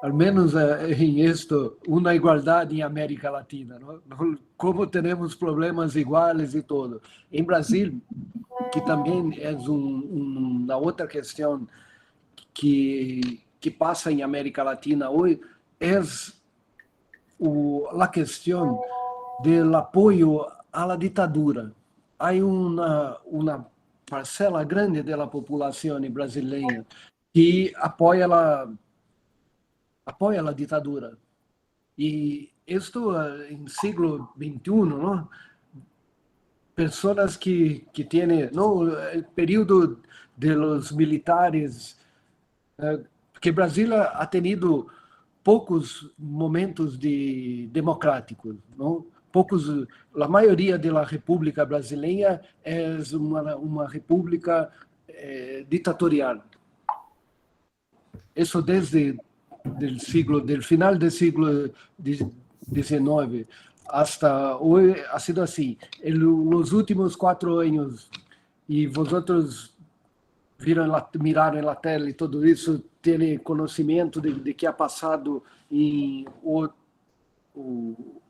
al menos en esto, una igualdad en América Latina, ¿no? Como tenemos problemas iguales y todo. En Brasil, que también es una otra cuestión que pasa en América Latina hoy, es la cuestión del apoyo a la ditadura. Hay una parcela grande de la población brasileña que apoya la ditadura. Y esto en siglo XXI, ¿no? Personas que tienen, ¿no? El periodo de los militares, que Brasil ha tenido pocos momentos democráticos, ¿no? La mayoría de la República Brasileña es una república dictatorial. Eso desde del final del siglo XIX hasta hoy ha sido así. En los últimos 4 años, y vosotros miraram en la tela y todo eso, tienen conocimiento de que ha pasado en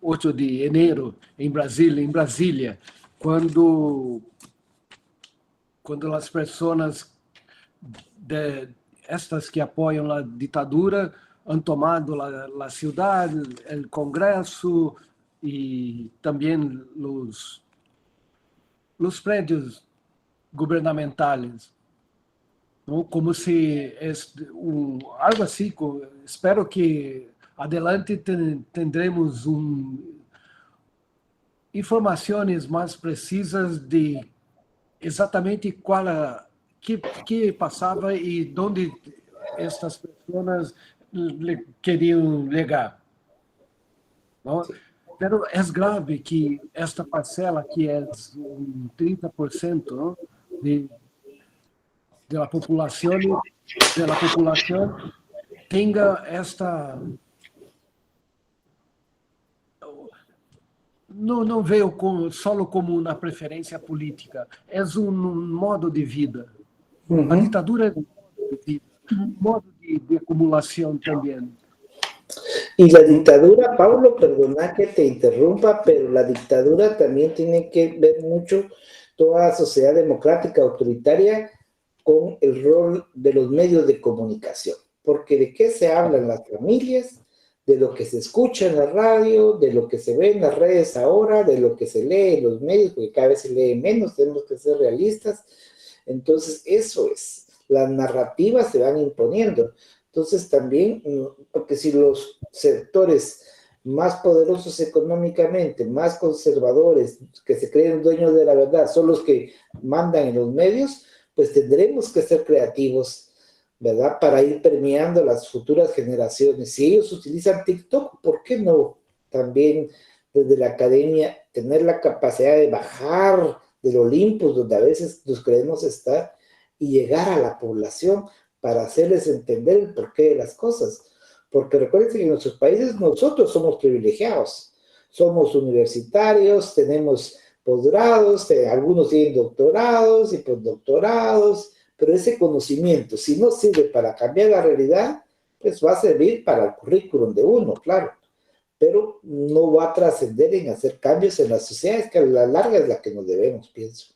8 de enero en Brasilia, cuando las personas estas que apoiam a ditadura han tomado la ciudad, el Congreso y también los prédios gubernamentales, ¿no? Como si es algo así. Espero que adelante tendremos informações mais precisas de exatamente que passava e onde estas pessoas queriam chegar. ¿no? Pero es grave que esta parcela, que es un 30%, ¿no? de la populación tenga esta... Não veio solo como uma preferência política, é modo de vida. A ditadura é um modo de vida, modo de acumulação também. Y la dictadura, Pablo, perdona que te interrumpa, pero la dictadura también tiene que ver mucho toda sociedad democrática autoritaria con el rol de los medios de comunicación. Porque ¿de qué se habla en las familias? De lo que se escucha en la radio, de lo que se ve en las redes ahora, de lo que se lee en los medios, porque cada vez se lee menos, tenemos que ser realistas. Entonces, eso es, las narrativas se van imponiendo. Entonces, también, porque si los sectores más poderosos económicamente, más conservadores, que se creen dueños de la verdad, son los que mandan en los medios, pues tendremos que ser creativos, ¿verdad? Para ir permeando las futuras generaciones. Si ellos utilizan TikTok, ¿por qué no también desde la academia tener la capacidad de bajar del Olimpo, donde a veces nos creemos estar, y llegar a la población para hacerles entender el porqué de las cosas? Porque recuerden que en nuestros países nosotros somos privilegiados, somos universitarios, tenemos posgrados, algunos tienen doctorados y postdoctorados, pero ese conocimiento, si no sirve para cambiar la realidad, pues va a servir para el currículum de uno, claro, pero no va a trascender en hacer cambios en las sociedades, que a la larga es la que nos debemos, pienso.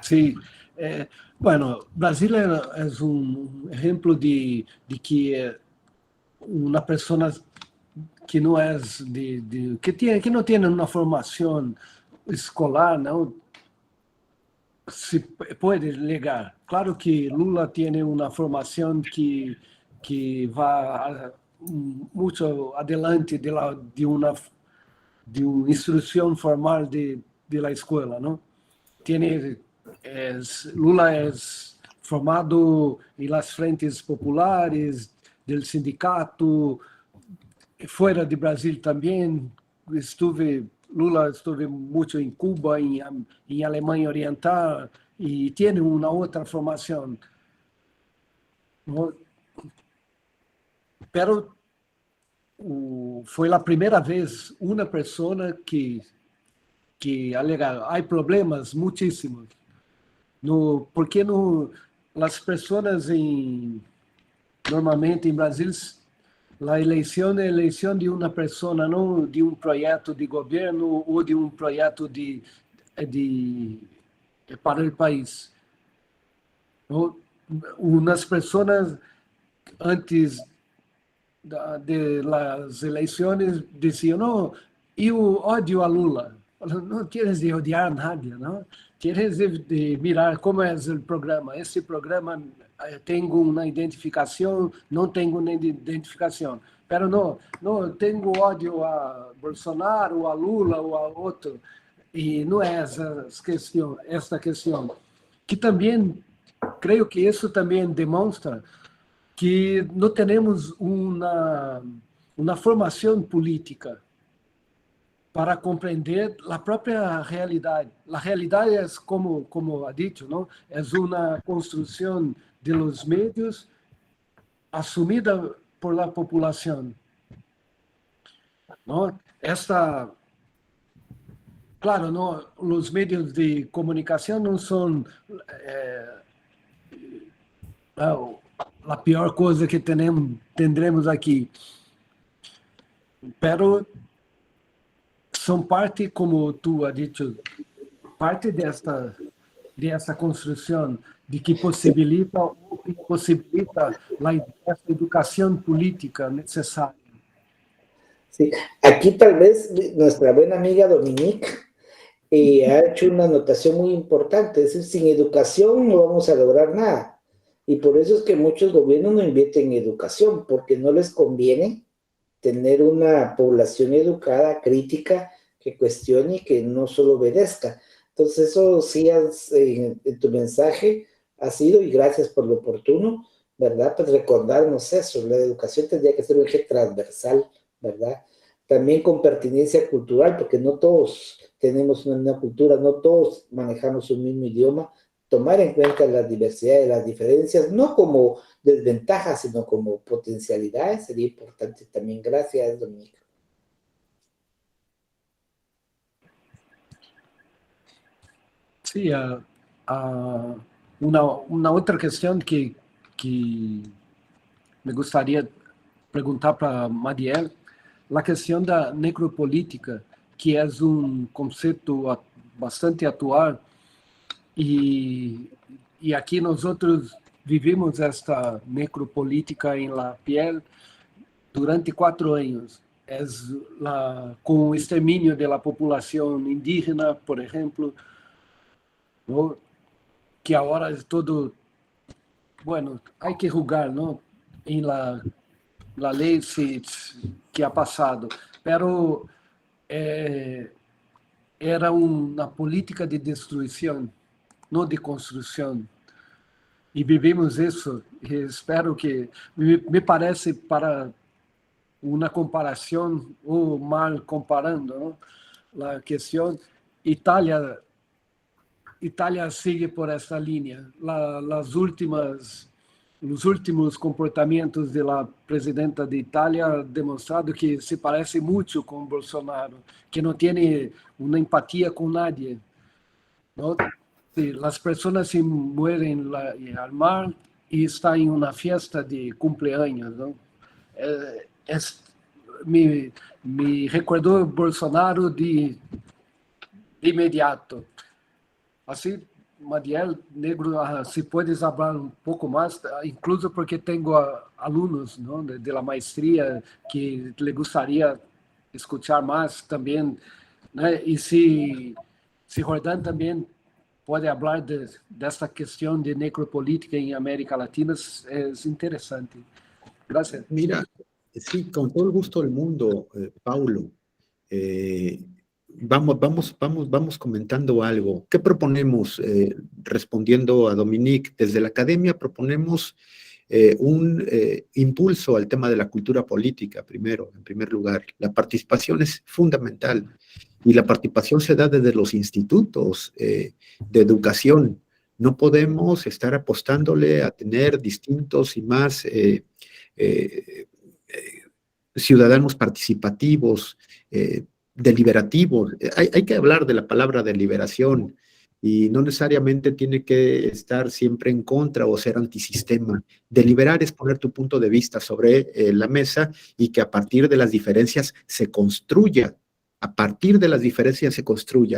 Sí, bueno, Brasil es un ejemplo de que una persona que no es que no tiene una formación escolar, ¿no? Se puede llegar. Claro que Lula tiene una formación que va mucho adelante de una instrucción formal de la escuela, ¿no? Lula es formado en las frentes populares del sindicato, fuera de Brasil también. Lula estuve mucho en Cuba, en Alemania Oriental, y tiene una otra formación, ¿no? Pero fue la primera vez una persona que alega, hay problemas muchísimos. No, porque no, las personas normalmente en Brasil, la elección es elección de una persona, no de un proyecto de gobierno o de un proyecto para el país. ¿No? Unas personas antes de las elecciones decían, no, yo odio a Lula. No tienes de odiar a nadie, ¿no? Tienes de mirar cómo es el programa. Este programa tengo una identificación, no tengo una identificación. Pero no tengo odio a Bolsonaro, a Lula o a otro. Y no es esta cuestión. Que también, creo que eso también demuestra que no tenemos una formación política para compreender la propia realidad. La realidad es, como ha dicho, ¿no? Es una construcción de los medios asumida por la población, ¿no? Claro, ¿no? Los medios de comunicación no son la peor cosa que tendremos aquí, pero son parte, como tú has dicho, parte de esta construcción de que posibilita esta educación política necesaria. Sí, aquí tal vez nuestra buena amiga Dominique ha hecho una anotación muy importante, es decir, sin educación no vamos a lograr nada, y por eso es que muchos gobiernos no invierten en educación, porque no les conviene tener una población educada, crítica, que cuestione y que no solo obedezca. Entonces eso sí en tu mensaje ha sido, y gracias por lo oportuno, ¿verdad? Pues recordarnos eso, la educación tendría que ser un eje transversal, ¿verdad? También con pertinencia cultural, porque no todos tenemos una cultura, no todos manejamos un mismo idioma, tomar en cuenta la diversidad y las diferencias, no como desventajas, sino como potencialidades, sería importante también. Gracias, Dominica. Sí, una otra cuestión que me gustaría preguntar para Mariel, la cuestión da necropolítica, que é conceito bastante atual, e aqui nós outros vivimos esta necropolítica em la piel durante 4 anos. Com o extermínio da população indígena, por exemplo, ¿no? Que agora é todo, bueno, há que julgar, ¿no? Em la lei que ha passado, pero era uma política de destruição, não de construção. E vivimos isso, e espero que, me parece, para uma comparação, ou mal comparando, ¿no? A questão, Itália sigue por essa linha. Os últimos comportamentos da presidenta de Itália han demonstrado que se parece muito com Bolsonaro, que não tem uma empatia com nadie, ¿no? Sí, as pessoas se mueren al mar e estão em uma festa de cumpleaños, ¿no? Me recordou Bolsonaro de imediato. Assim, Mariel Negro, se puedes falar um pouco mais, incluso porque tenho alunos, ¿no? de la maestría que le gustaría escuchar más também, ¿no? E se Jordán também pode falar dessa questão de necropolítica em América Latina, é interessante. Gracias. Mira, sí, con todo el gusto del mundo, Paulo. Vamos comentando algo. ¿Qué proponemos? Respondiendo a Dominique, desde la academia proponemos un impulso al tema de la cultura política, en primer lugar. La participación es fundamental y la participación se da desde los institutos de educación. No podemos estar apostándole a tener distintos y más ciudadanos participativos, deliberativos. Hay que hablar de la palabra deliberación y no necesariamente tiene que estar siempre en contra o ser antisistema. Deliberar es poner tu punto de vista sobre la mesa y que a partir de las diferencias se construya.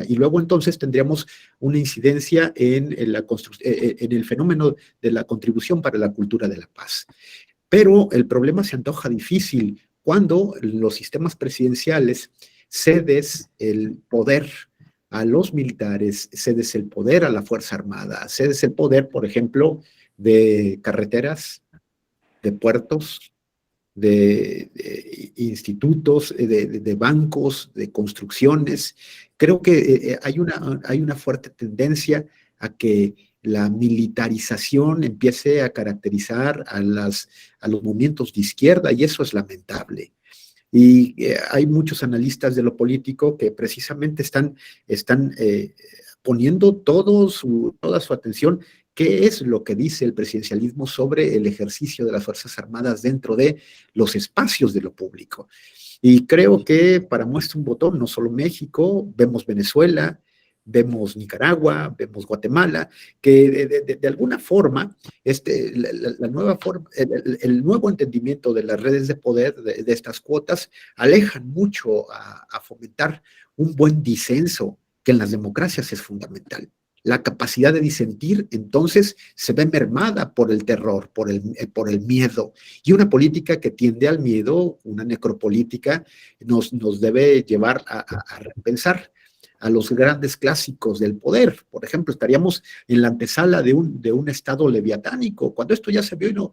Y luego entonces tendríamos una incidencia en el fenómeno de la contribución para la cultura de la paz. Pero el problema se antoja difícil cuando los sistemas presidenciales cedes el poder a los militares, cedes el poder a la Fuerza Armada, cedes el poder, por ejemplo, de carreteras, de puertos, de institutos, de bancos, de construcciones. Creo que hay una fuerte tendencia a que la militarización empiece a caracterizar a los movimientos de izquierda, y eso es lamentable. Y hay muchos analistas de lo político que precisamente están poniendo toda su atención. ¿Qué es lo que dice el presidencialismo sobre el ejercicio de las Fuerzas Armadas dentro de los espacios de lo público? Y creo que para muestra un botón, no solo México, vemos Venezuela, vemos Nicaragua, vemos Guatemala, que de alguna forma, el nuevo entendimiento de las redes de poder, de estas cuotas, alejan mucho a fomentar un buen disenso, que en las democracias es fundamental. La capacidad de disentir, entonces, se ve mermada por el terror, por el miedo. Y una política que tiende al miedo, una necropolítica, nos debe llevar a repensar a los grandes clásicos del poder. Por ejemplo, estaríamos en la antesala de un Estado leviatánico, cuando esto ya se vio y no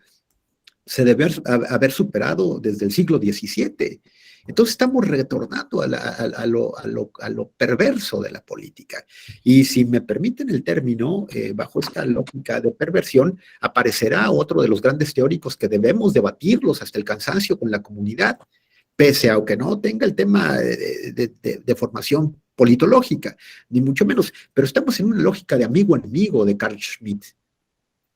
se debe haber superado desde el siglo XVII. Entonces estamos retornando a lo perverso de la política. Y si me permiten el término, bajo esta lógica de perversión, aparecerá otro de los grandes teóricos que debemos debatirlos hasta el cansancio con la comunidad, pese a que no tenga el tema de formación politológica, ni mucho menos, pero estamos en una lógica de amigo-enemigo de Carl Schmitt,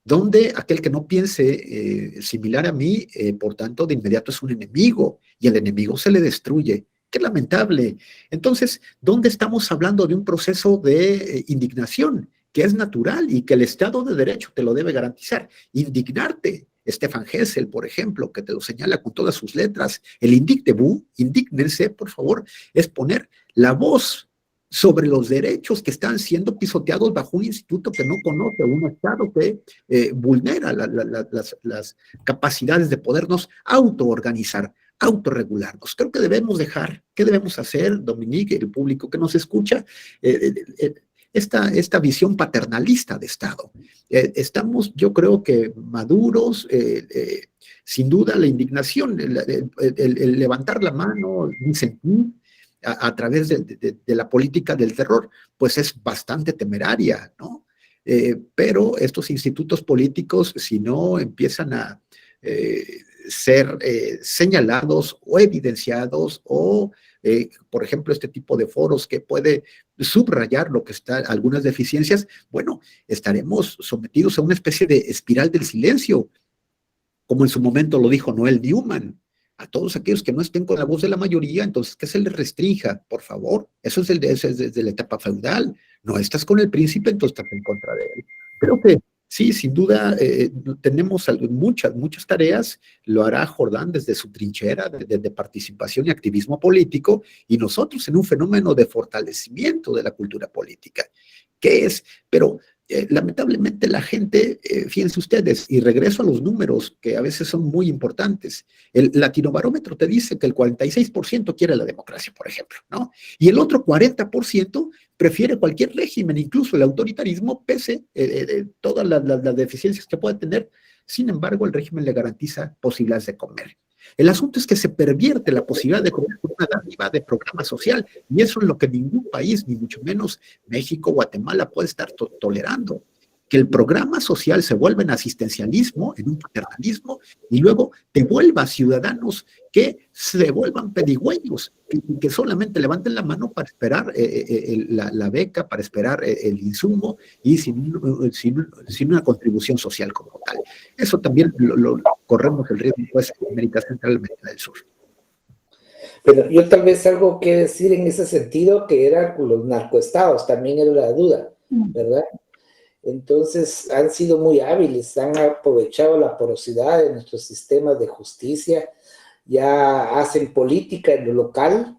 donde aquel que no piense similar a mí, por tanto, de inmediato es un enemigo, y el enemigo se le destruye. Qué lamentable. Entonces, ¿dónde estamos hablando de un proceso de indignación que es natural y que el Estado de Derecho te lo debe garantizar? Indignarte. Stefan Hessel, por ejemplo, que te lo señala con todas sus letras, el indictebú, indígnense, por favor, es poner la voz sobre los derechos que están siendo pisoteados bajo un instituto que no conoce, un Estado que vulnera las capacidades de podernos autoorganizar, autorregularnos. Creo que debemos dejar, ¿qué debemos hacer, Dominique, el público que nos escucha? Esta visión paternalista de Estado. Estamos, yo creo que maduros, sin duda la indignación, el levantar la mano, disentir a través de la política del terror, pues es bastante temeraria, ¿no? Pero estos institutos políticos, si no empiezan a ser señalados o evidenciados o por ejemplo, este tipo de foros que puede subrayar lo que está, algunas deficiencias, bueno, estaremos sometidos a una especie de espiral del silencio, como en su momento lo dijo Noel Newman. A todos aquellos que no estén con la voz de la mayoría, entonces que se les restrinja, por favor. Eso es desde la etapa feudal. No estás con el príncipe, entonces estás en contra de él. Creo que sí, sin duda, tenemos muchas tareas, lo hará Jordán desde su trinchera de participación y activismo político, y nosotros en un fenómeno de fortalecimiento de la cultura política. ¿Qué es? Pero lamentablemente la gente, fíjense ustedes, y regreso a los números que a veces son muy importantes, el Latinobarómetro te dice que el 46% quiere la democracia, por ejemplo, ¿no? Y el otro 40% prefiere cualquier régimen, incluso el autoritarismo, pese todas las deficiencias que pueda tener. Sin embargo, el régimen le garantiza posibilidades de comer. El asunto es que se pervierte la posibilidad de comer con una dádiva de programa social, y eso es lo que ningún país, ni mucho menos México, Guatemala, puede estar tolerando. Que el programa social se vuelva en asistencialismo, en un paternalismo, y luego te vuelva ciudadanos que se vuelvan pedigüeños, que solamente levanten la mano para esperar la beca, para esperar el insumo, y sin una contribución social como tal. Eso también corremos el riesgo, pues, en América Central y América del Sur. Pero yo tal vez algo que decir en ese sentido, que eran los narcoestados, también era la duda, ¿verdad? Entonces han sido muy hábiles, han aprovechado la porosidad de nuestros sistemas de justicia, ya hacen política en lo local,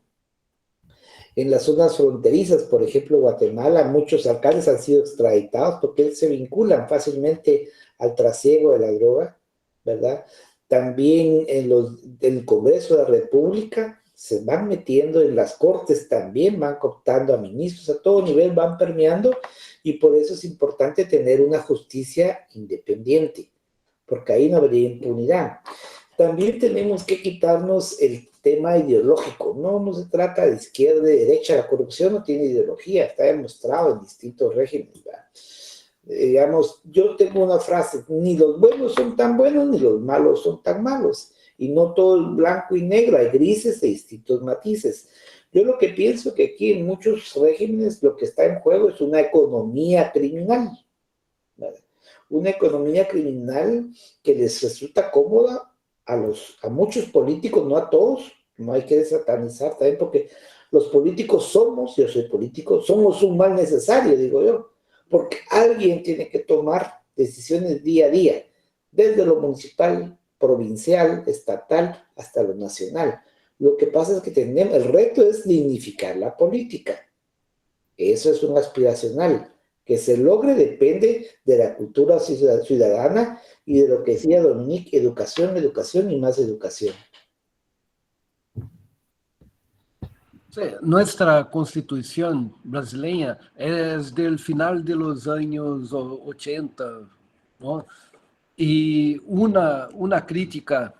en las zonas fronterizas, por ejemplo, Guatemala, muchos alcaldes han sido extraditados porque se vinculan fácilmente al trasiego de la droga, ¿verdad? También en el Congreso de la República se van metiendo, en las cortes también van cooptando a ministros, a todo nivel van permeando, y por eso es importante tener una justicia independiente, porque ahí no habría impunidad. También tenemos que quitarnos el tema ideológico, no se trata de izquierda y derecha, la corrupción no tiene ideología, está demostrado en distintos regímenes, ¿verdad? Digamos, yo tengo una frase, ni los buenos son tan buenos, ni los malos son tan malos, y no todo es blanco y negro, hay grises de distintos matices. Yo lo que pienso que aquí en muchos regímenes lo que está en juego es una economía criminal, ¿verdad? Una economía criminal que les resulta cómoda a muchos políticos, no a todos, no hay que desatanizar también, porque los políticos somos, yo soy político, somos un mal necesario, digo yo, porque alguien tiene que tomar decisiones día a día, desde lo municipal, provincial, estatal, hasta lo nacional. Lo que pasa es que el reto es dignificar la política. Eso es un aspiracional. Que se logre depende de la cultura ciudadana y de lo que decía Dominique, educación, educación y más educación. Sí, nuestra constitución brasileña es del final de los años 80, ¿no? Y una crítica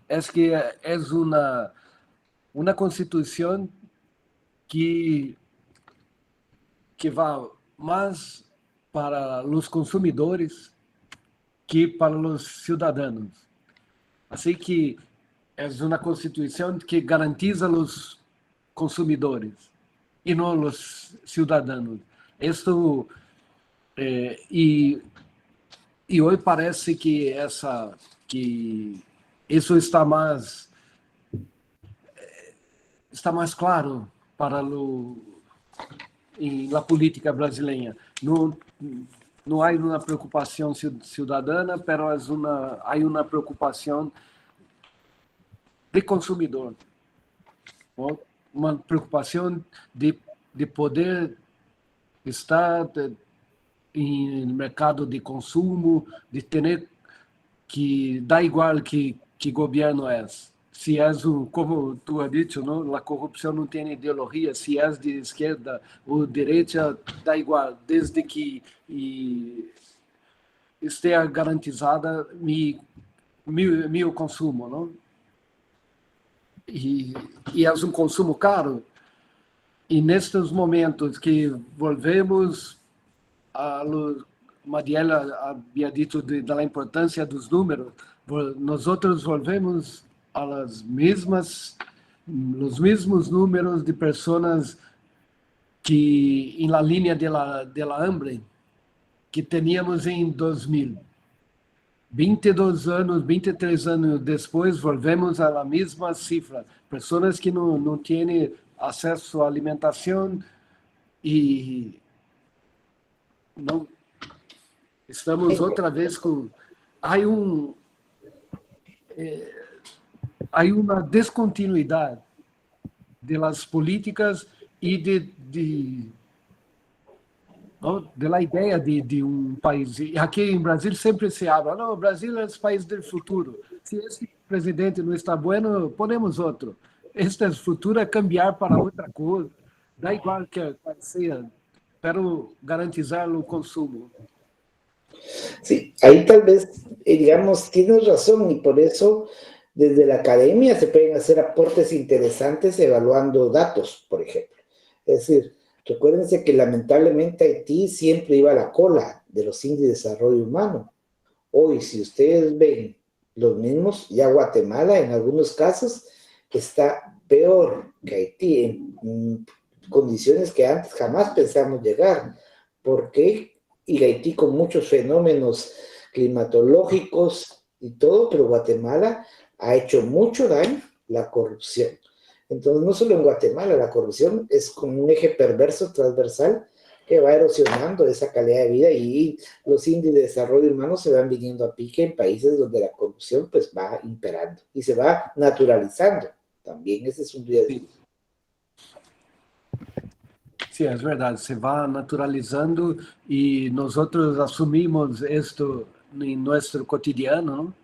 es que es una una constitución que va más para los consumidores que para los ciudadanos. Así que es una constitución que garantiza a los consumidores y no los ciudadanos. Esto, y hoy parece que eso está más claro para en la política brasileña. No hay una preocupación ciudadana, pero hay una preocupación de consumidor, ¿no? Una preocupación de poder estar en el mercado de consumo, de tener que da igual que gobierno es. Si es como tú has dicho, ¿no? La corrupción no tiene ideología, si es de izquierda o derecha, da igual, desde que esté garantizada mi consumo, ¿no? E é consumo caro. E nestes momentos que volvemos Mariela havia dito da importância dos números, nós volvemos los mismos números de pessoas que en la línea de la hambre que teníamos em 2000. 22 anos, 23 anos depois, volvemos à mesma cifra. Pessoas que não têm acesso à alimentação e não estamos outra vez com... Há uma descontinuidade das políticas e da ideia de país. Aqui em Brasil sempre se habla, não, o Brasil é o país do futuro. Se esse presidente não está bueno, ponemos outro. Este futuro é cambiar para outra coisa. Dá igual que seja, pero garantizar o consumo. Sí, ahí tal vez, digamos, tienes razón y por eso desde la academia se pueden hacer aportes interesantes evaluando datos, por ejemplo. Es decir, recuérdense que lamentablemente Haití siempre iba a la cola de los índices de desarrollo humano. Hoy, si ustedes ven los mismos, ya Guatemala en algunos casos está peor que Haití en condiciones que antes jamás pensamos llegar. ¿Por qué? Y Haití con muchos fenómenos climatológicos y todo, pero Guatemala ha hecho mucho daño la corrupción. Entonces, no solo en Guatemala, la corrupción es como un eje perverso transversal que va erosionando esa calidad de vida y los índices de desarrollo humano se van viniendo a pique en países donde la corrupción pues va imperando y se va naturalizando. También ese es un riesgo. Sí, es verdad, se va naturalizando y nosotros asumimos esto en nuestro cotidiano, ¿no?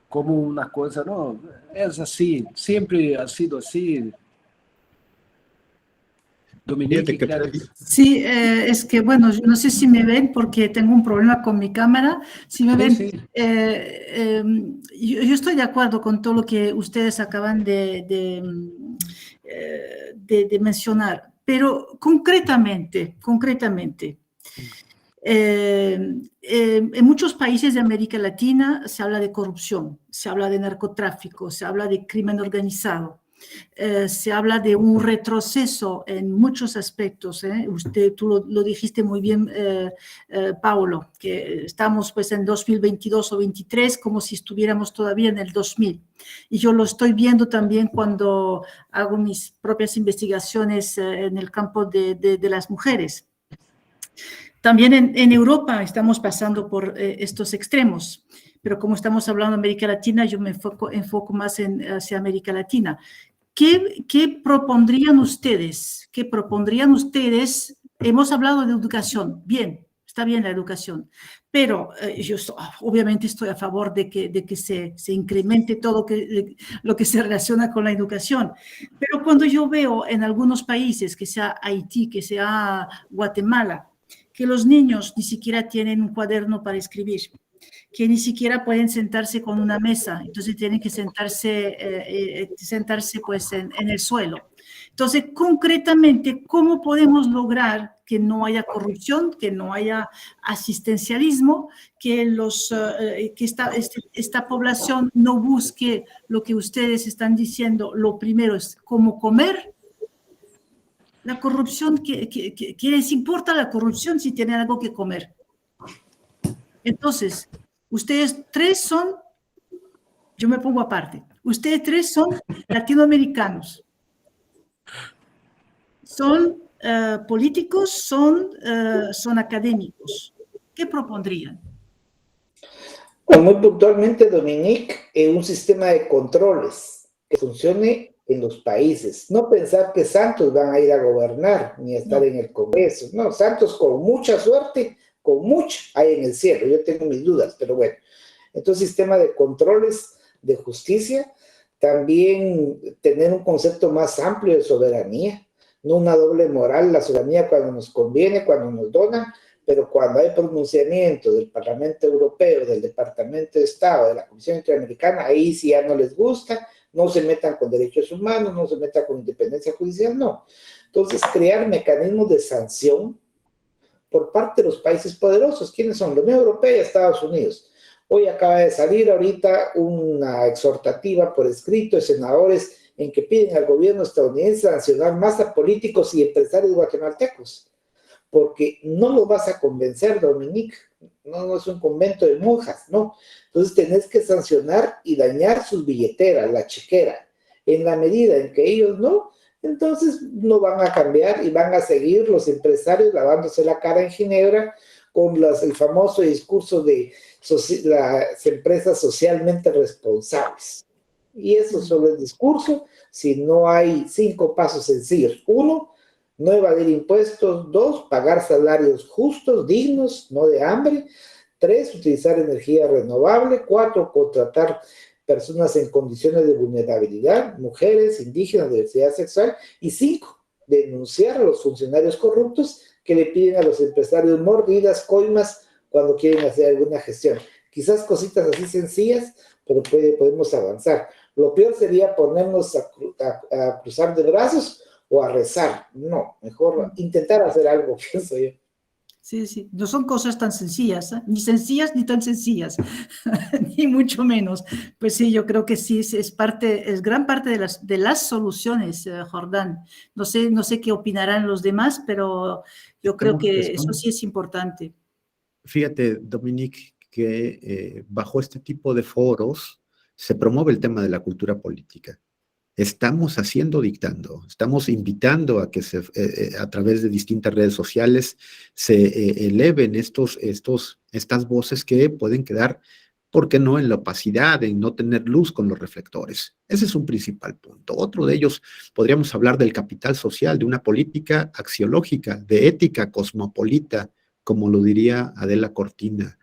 Como una cosa, no, es así, siempre ha sido así. Dominique, sí, es que, bueno, yo no sé si me ven porque tengo un problema con mi cámara. Si me ven, sí. Yo estoy de acuerdo con todo lo que ustedes acaban de mencionar, pero concretamente, en muchos países de América Latina se habla de corrupción, se habla de narcotráfico, se habla de crimen organizado. Se habla de un retroceso en muchos aspectos. Tú lo dijiste muy bien, Paulo, que estamos pues en 2022 o 2023 como si estuviéramos todavía en el 2000. Y yo lo estoy viendo también cuando hago mis propias investigaciones en el campo de las mujeres. También en Europa estamos pasando por estos extremos. Pero como estamos hablando de América Latina, yo me enfoco más hacia América Latina. ¿Qué propondrían ustedes? ¿Qué propondrían ustedes? Hemos hablado de educación, bien, está bien la educación, pero yo obviamente estoy a favor de que se incremente todo lo que se relaciona con la educación. Pero cuando yo veo en algunos países, que sea Haití, que sea Guatemala, que los niños ni siquiera tienen un cuaderno para escribir, que ni siquiera pueden sentarse con una mesa, entonces tienen que sentarse pues en el suelo. Entonces, concretamente, ¿cómo podemos lograr que no haya corrupción, que no haya asistencialismo, que esta población no busque lo que ustedes están diciendo? Lo primero es cómo comer. La corrupción, ¿qué les importa la corrupción si tienen algo que comer? Entonces, ustedes tres son, yo me pongo aparte, ustedes tres son latinoamericanos, son políticos, son académicos. ¿Qué propondrían? Bueno, muy puntualmente, Dominique, un sistema de controles que funcione en los países. No pensar que Santos van a ir a gobernar ni a estar en el Congreso. No, Santos con mucha suerte, con mucho, hay en el cielo. Yo tengo mis dudas, pero bueno. Entonces, sistema de controles de justicia, también tener un concepto más amplio de soberanía, no una doble moral, la soberanía cuando nos conviene, cuando nos donan, pero cuando hay pronunciamiento del Parlamento Europeo, del Departamento de Estado, de la Comisión Interamericana, ahí sí ya no les gusta, no se metan con derechos humanos, no se metan con independencia judicial, no. Entonces, crear mecanismos de sanción por parte de los países poderosos. ¿Quiénes son? La Unión Europea y Estados Unidos. Hoy acaba de salir ahorita una exhortativa por escrito de senadores en que piden al gobierno estadounidense sancionar más a políticos y empresarios guatemaltecos, porque no los vas a convencer, Dominique, no es un convento de monjas, no. Entonces tenés que sancionar y dañar sus billeteras, la chequera. En la medida en que ellos no, entonces no van a cambiar y van a seguir los empresarios lavándose la cara en Ginebra con el famoso discurso de las empresas socialmente responsables. Y eso solo es discurso si no hay 5 pasos sencillos. 1, no evadir impuestos. 2, pagar salarios justos, dignos, no de hambre. 3, utilizar energía renovable. 4, contratar personas en condiciones de vulnerabilidad, mujeres, indígenas, diversidad sexual. Y 5, denunciar a los funcionarios corruptos que le piden a los empresarios mordidas, coimas, cuando quieren hacer alguna gestión. Quizás cositas así sencillas, pero podemos avanzar. Lo peor sería ponernos a cruzar de brazos o a rezar. No, mejor intentar hacer algo, pienso yo. Sí, sí, no son cosas tan sencillas, ¿eh? Ni sencillas ni tan sencillas, ni mucho menos. Pues sí, yo creo que sí, es gran parte de las soluciones, Jordán. No sé qué opinarán los demás, pero yo creo que eso sí es importante. Fíjate, Dominique, que bajo este tipo de foros se promueve el tema de la cultura política. Estamos dictando, estamos invitando a que a través de distintas redes sociales se eleven estas voces que pueden quedar, ¿por qué no?, en la opacidad, en no tener luz con los reflectores. Ese es un principal punto. Otro de ellos, podríamos hablar del capital social, de una política axiológica, de ética cosmopolita, como lo diría Adela Cortina.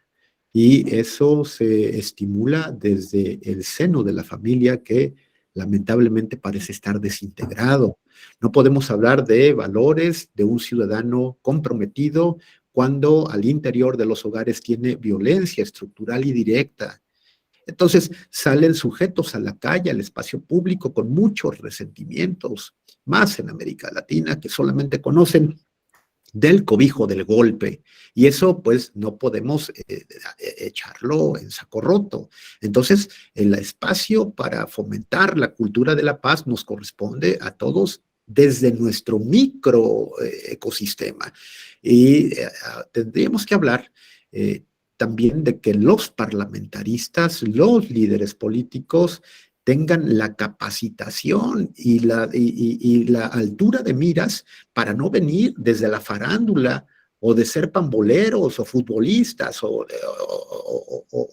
Y eso se estimula desde el seno de la familia, que lamentablemente parece estar desintegrado. No podemos hablar de valores de un ciudadano comprometido cuando al interior de los hogares tiene violencia estructural y directa. Entonces salen sujetos a la calle, al espacio público, con muchos resentimientos, más en América Latina, que solamente conocen del cobijo del golpe, y eso pues no podemos echarlo en saco roto. Entonces el espacio para fomentar la cultura de la paz nos corresponde a todos desde nuestro micro ecosistema, y tendríamos que hablar también de que los parlamentaristas, los líderes políticos tengan la capacitación y la altura de miras para no venir desde la farándula o de ser pamboleros o futbolistas o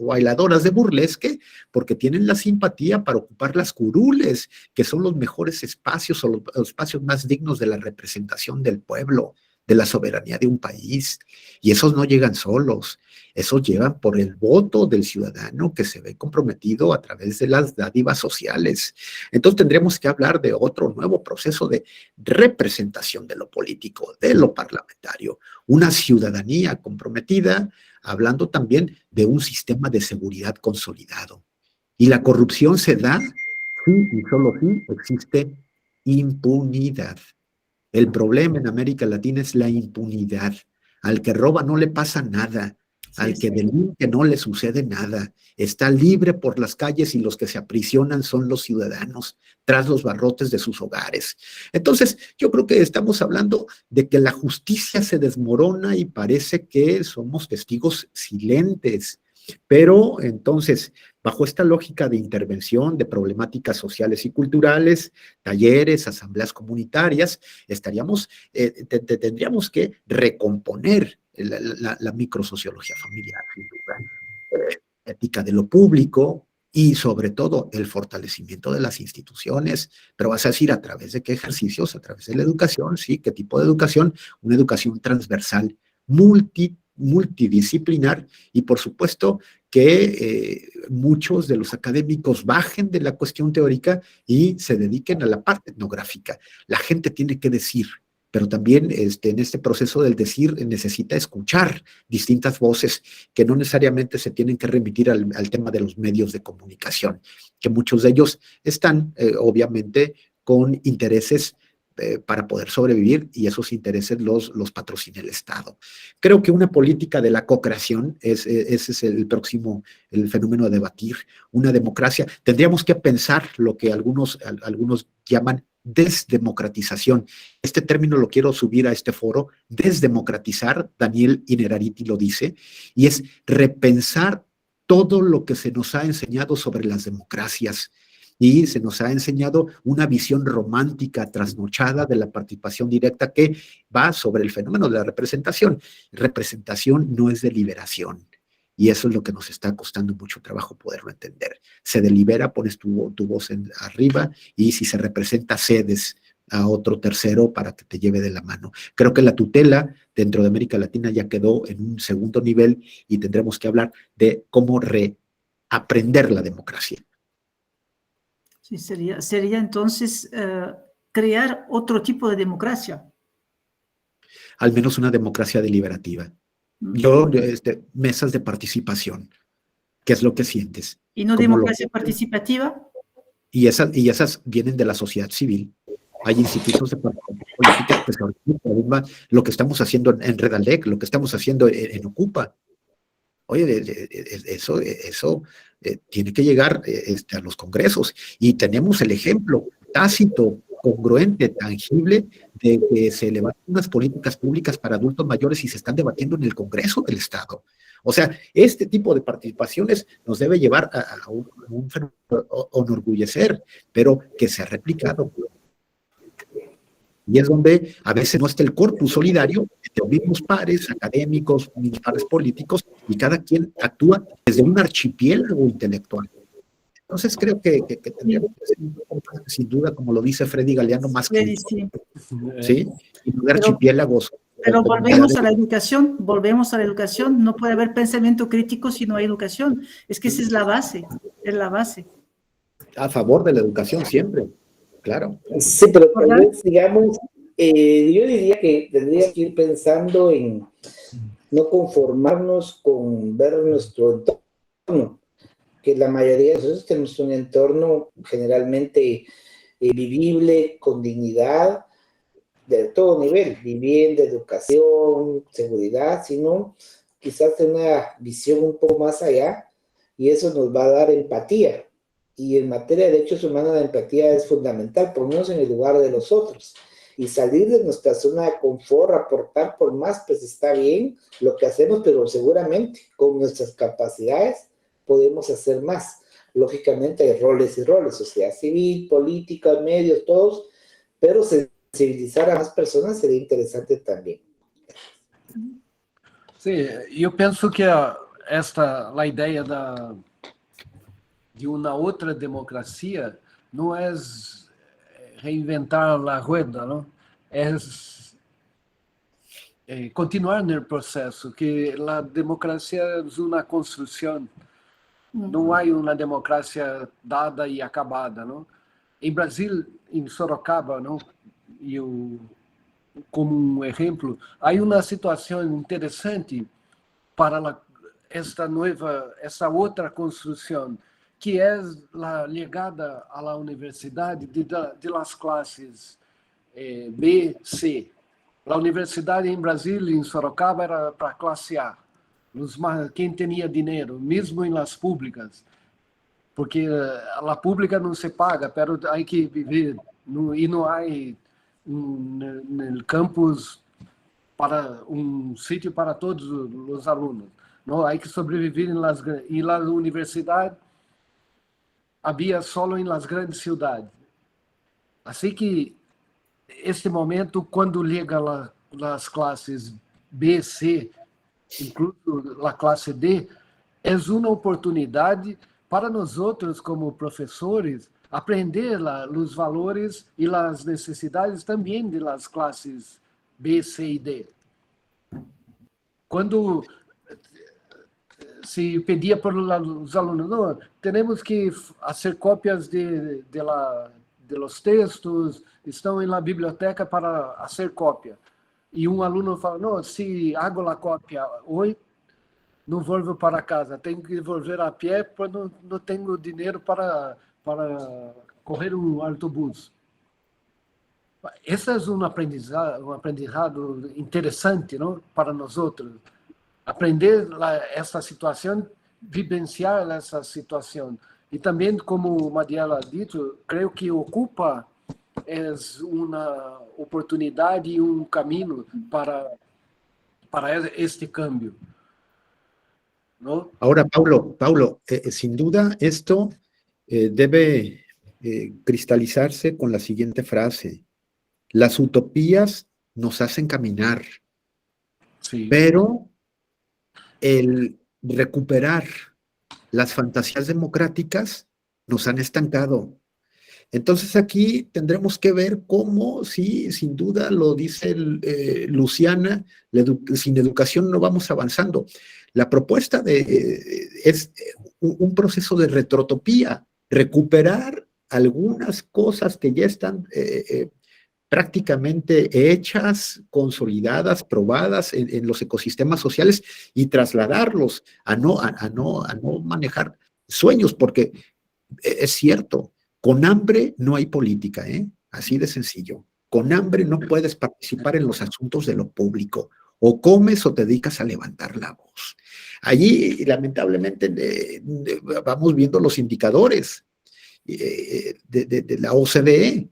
bailadoras de burlesque, porque tienen la simpatía para ocupar las curules, que son los mejores espacios o los espacios más dignos de la representación del pueblo, de la soberanía de un país. Y esos no llegan solos. Esos llegan por el voto del ciudadano que se ve comprometido a través de las dádivas sociales. Entonces tendremos que hablar de otro nuevo proceso de representación de lo político, de lo parlamentario, una ciudadanía comprometida hablando también de un sistema de seguridad consolidado. Y la corrupción se da sí y solo sí existe impunidad. El problema en América Latina es la impunidad. Al que roba no le pasa nada. Al que delinque no le sucede nada. Está libre por las calles y los que se aprisionan son los ciudadanos tras los barrotes de sus hogares. Entonces, yo creo que estamos hablando de que la justicia se desmorona y parece que somos testigos silentes. Pero entonces, bajo esta lógica de intervención de problemáticas sociales y culturales, talleres, asambleas comunitarias, tendríamos que recomponer la microsociología familiar, sin duda, ética de lo público y sobre todo el fortalecimiento de las instituciones, pero vas a decir a través de qué ejercicios, a través de la educación, sí, qué tipo de educación, una educación transversal, multidisciplinar y por supuesto que muchos de los académicos bajen de la cuestión teórica y se dediquen a la parte etnográfica. La gente tiene que decir, pero también en este proceso del decir necesita escuchar distintas voces que no necesariamente se tienen que remitir al tema de los medios de comunicación, que muchos de ellos están obviamente con intereses para poder sobrevivir y esos intereses los patrocina el Estado. Creo que una política de la co-creación, ese es el fenómeno a debatir, una democracia. Tendríamos que pensar lo que algunos llaman desdemocratización. Este término lo quiero subir a este foro, desdemocratizar, Daniel Innerarity lo dice, y es repensar todo lo que se nos ha enseñado sobre las democracias. Y se nos ha enseñado una visión romántica, trasnochada de la participación directa que va sobre el fenómeno de la representación. Representación no es deliberación. Y eso es lo que nos está costando mucho trabajo poderlo entender. Se delibera, pones tu voz arriba y si se representa, cedes a otro tercero para que te lleve de la mano. Creo que la tutela dentro de América Latina ya quedó en un segundo nivel y tendremos que hablar de cómo reaprender la democracia. Sí, sería entonces crear otro tipo de democracia. Al menos una democracia deliberativa. Mesas de participación. ¿Qué es lo que sientes? ¿Y no democracia participativa? Y esas vienen de la sociedad civil. Hay institutos de política que se organizan, lo que estamos haciendo en Redalec, lo que estamos haciendo en Ocupa. Oye, eso tiene que llegar a los congresos. Y tenemos el ejemplo tácito, congruente, tangible, de que se levantan unas políticas públicas para adultos mayores y se están debatiendo en el Congreso del Estado. O sea, este tipo de participaciones nos debe llevar a un enorgullecer, pero que se ha replicado. Y es donde a veces no está el corpus solidario de los mismos pares académicos, mismos pares políticos, y cada quien actúa desde un archipiélago intelectual. Entonces creo que tendríamos que ser sin duda, como lo dice Freddy Galeano, más que ¿sí? Y no de archipiélagos. Pero volvemos a la educación, no puede haber pensamiento crítico si no hay educación. Es que esa es la base, A favor de la educación siempre. Claro. Sí, pero tal vez, digamos, yo diría que tendría que ir pensando en no conformarnos con ver nuestro entorno, que la mayoría de nosotros tenemos un entorno generalmente vivible, con dignidad, de todo nivel, vivienda, educación, seguridad, sino quizás tener una visión un poco más allá, y eso nos va a dar empatía. Y en materia de derechos humanos la empatía es fundamental, ponernos en el lugar de los otros y salir de nuestra zona de confort, aportar por más, pues está bien lo que hacemos, pero seguramente con nuestras capacidades podemos hacer más. Lógicamente hay roles y roles, sociedad civil, política, medios, todos, pero sensibilizar a más personas sería interesante también. Sí, yo pienso que la idea de uma outra democracia não é reinventar a rueda, não? É continuar no processo, que a democracia é uma construção. Não há uma democracia dada e acabada, não? Em Brasil, em Sorocaba, não? Como um exemplo, há uma situação interessante para esta outra construção, que é a ligada à universidade de las classes B, C. A universidade em Brasília, em Sorocaba, era para a classe A. Quem tinha dinheiro, mesmo em las públicas, porque a pública não se paga, pero há que viver, e não há no campus para sítio para todos os alunos. Não, há que sobreviver em la universidade havia só em las grandes cidades. Assim que este momento, quando liga as classes B, C, incluso a classe D, é uma oportunidade para nós outros, como professores, aprender os valores e as necessidades também de las classes B, C e D. Quando se pedia para os alunos, não, temos que fazer cópias de los textos, estão na biblioteca para fazer cópia. E aluno fala, não, se hago a cópia hoje, não volto para casa, tenho que volver a pé, porque não tenho dinheiro para correr autobús. Esse é um aprendizado interessante, não? Para nós outros. Aprender essa situação, vivenciar essa situação. E também, como Mariela dito, creio que ocupa uma oportunidade e caminho para este cambio, ¿no? Ahora, Paulo, sin duda esto debe cristalizarse con la siguiente frase. Las utopías nos hacen caminar, Sí. pero el recuperar las fantasías democráticas nos han estancado. Entonces aquí tendremos que ver cómo, sí, sin duda lo dice Luciana, sin educación no vamos avanzando. La propuesta es un proceso de retrotopía, recuperar algunas cosas que ya están prácticamente hechas, consolidadas, probadas en los ecosistemas sociales y trasladarlos a no manejar sueños, porque es cierto, con hambre no hay política, así de sencillo. Con hambre no puedes participar en los asuntos de lo público. O comes o te dedicas a levantar la voz. Allí, lamentablemente, vamos viendo los indicadores de la OCDE.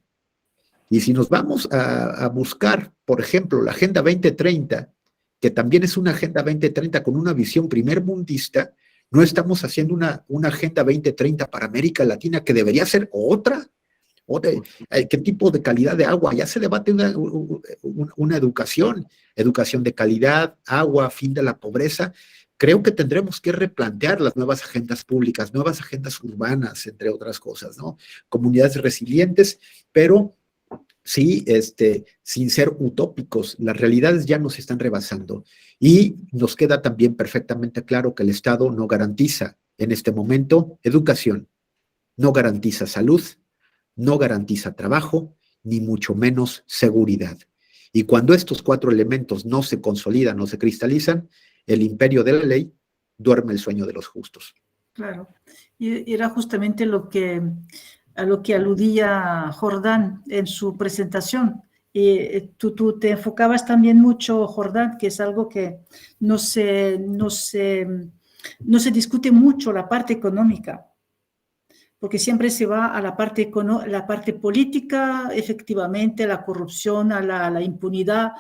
Y si nos vamos a buscar, por ejemplo, la Agenda 2030, que también es una Agenda 2030 con una visión primermundista, no estamos haciendo una Agenda 2030 para América Latina que debería ser otra. ¿Qué tipo de calidad de agua? Ya se debate una educación de calidad, agua, fin de la pobreza. Creo que tendremos que replantear las nuevas agendas públicas, nuevas agendas urbanas, entre otras cosas, ¿no? Comunidades resilientes, pero sí, sin ser utópicos, las realidades ya nos están rebasando y nos queda también perfectamente claro que el Estado no garantiza en este momento educación, no garantiza salud, no garantiza trabajo, ni mucho menos seguridad. Y cuando estos 4 elementos no se consolidan, no se cristalizan, el imperio de la ley duerme el sueño de los justos. Claro, y era justamente a lo que aludía Jordán en su presentación. Y tú te enfocabas también mucho, Jordán, que es algo que no se discute mucho, la parte económica, porque siempre se va a la parte política, efectivamente, la corrupción, a la impunidad,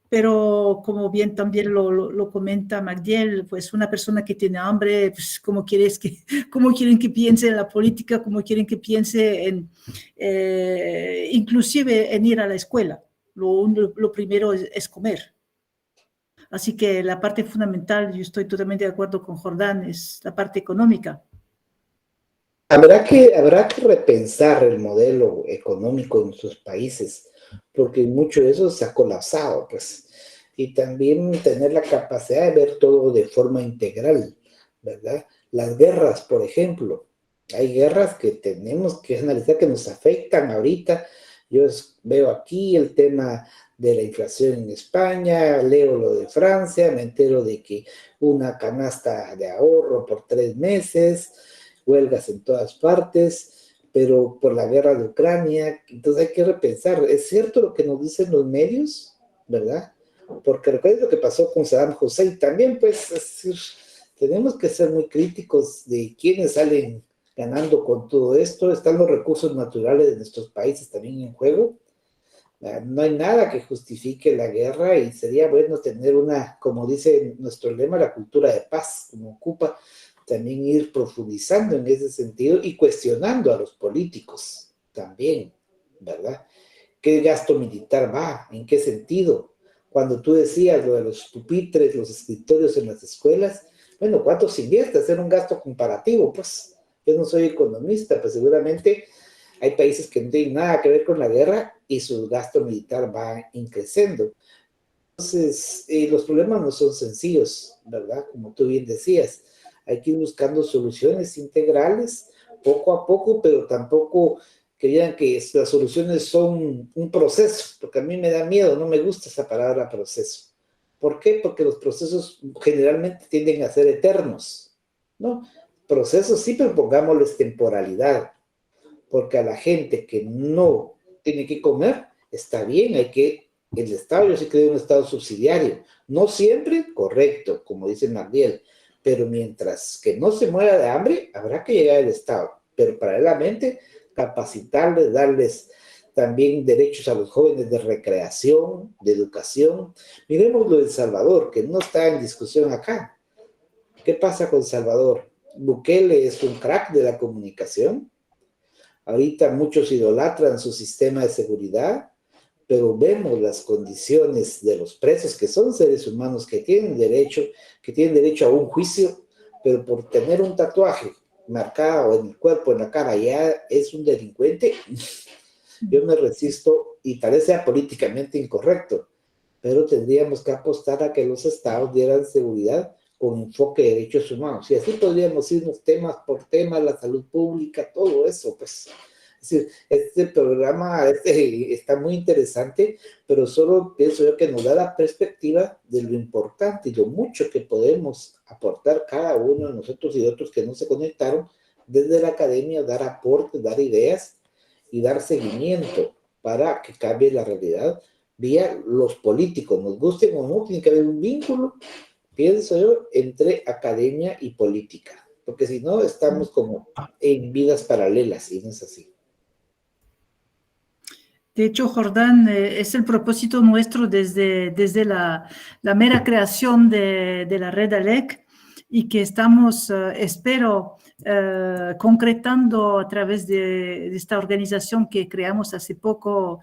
pero como bien también lo comenta Magdiel, pues una persona que tiene hambre, pues ¿cómo quieren que piense en la política? ¿Cómo quieren que piense inclusive en ir a la escuela? Lo primero es comer. Así que la parte fundamental, yo estoy totalmente de acuerdo con Jordán, es la parte económica. Habrá que repensar el modelo económico en sus países, porque mucho de eso se ha colapsado, pues, y también tener la capacidad de ver todo de forma integral, ¿verdad? Las guerras, por ejemplo, hay guerras que tenemos que analizar que nos afectan ahorita Yo veo aquí el tema de la inflación en España, leo lo de Francia, me entero de que una canasta de ahorro por 3 meses, huelgas en todas partes, pero por la guerra de Ucrania, entonces hay que repensar, ¿es cierto lo que nos dicen los medios? ¿Verdad? Porque recuerden lo que pasó con Saddam Hussein también, pues, es decir, tenemos que ser muy críticos de quiénes salen ganando con todo esto. Están los recursos naturales de nuestros países también en juego. No hay nada que justifique la guerra y sería bueno tener una, como dice nuestro lema, la cultura de paz, como ocupa también ir profundizando en ese sentido y cuestionando a los políticos también, ¿verdad? ¿Qué gasto militar va? ¿En qué sentido? Cuando tú decías lo de los pupitres, los escritorios en las escuelas, bueno, ¿cuánto se invierte? Hacer un gasto comparativo, pues. Yo no soy economista, pues seguramente hay países que no tienen nada que ver con la guerra y su gasto militar va creciendo. Entonces, los problemas no son sencillos, ¿verdad? Como tú bien decías, hay que ir buscando soluciones integrales poco a poco, pero tampoco que vean que las soluciones son un proceso, porque a mí me da miedo, no me gusta esa palabra proceso. ¿Por qué? Porque los procesos generalmente tienden a ser eternos, ¿no? Procesos sí, pero pongámosles temporalidad, porque a la gente que no tiene que comer, está bien, el Estado, yo sí creo en un Estado subsidiario, no siempre correcto, como dice Mardiel, pero mientras que no se muera de hambre, habrá que llegar al Estado, pero paralelamente capacitarles, darles también derechos a los jóvenes de recreación, de educación. Miremos lo de El Salvador, que no está en discusión acá. ¿Qué pasa con El Salvador? Bukele es un crack de la comunicación. Ahorita muchos idolatran su sistema de seguridad, pero vemos las condiciones de los presos, que son seres humanos que tienen derecho a un juicio, pero por tener un tatuaje marcado en el cuerpo, en la cara, ya es un delincuente. Yo me resisto, y tal vez sea políticamente incorrecto, pero tendríamos que apostar a que los estados dieran seguridad con enfoque de derechos humanos. Y así podríamos irnos temas por temas, la salud pública, todo eso, pues. Es decir, este programa está muy interesante, pero solo pienso yo que nos da la perspectiva de lo importante y lo mucho que podemos aportar cada uno de nosotros y de otros que no se conectaron desde la academia, dar aportes, dar ideas y dar seguimiento para que cambie la realidad vía los políticos. Nos gusten o no, tiene que haber un vínculo, pienso yo, entre academia y política, porque si no estamos como en vidas paralelas y no es así. De hecho, Jordán, es el propósito nuestro desde la mera creación de la red ALEC y que estamos, espero, concretando a través de esta organización que creamos hace poco,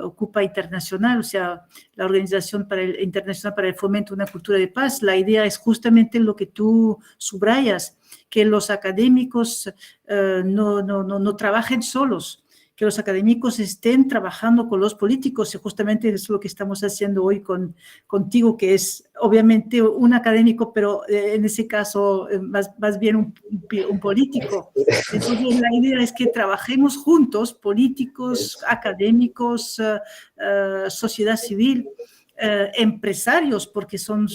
Ocupa Internacional, o sea, la Organización Internacional para el Fomento de una Cultura de Paz. La idea es justamente lo que tú subrayas, que los académicos no trabajen solos, que los académicos estén trabajando con los políticos, y justamente es lo que estamos haciendo hoy contigo, que es obviamente un académico, pero en ese caso más bien un político. Entonces la idea es que trabajemos juntos, políticos, académicos, sociedad civil, empresarios, porque son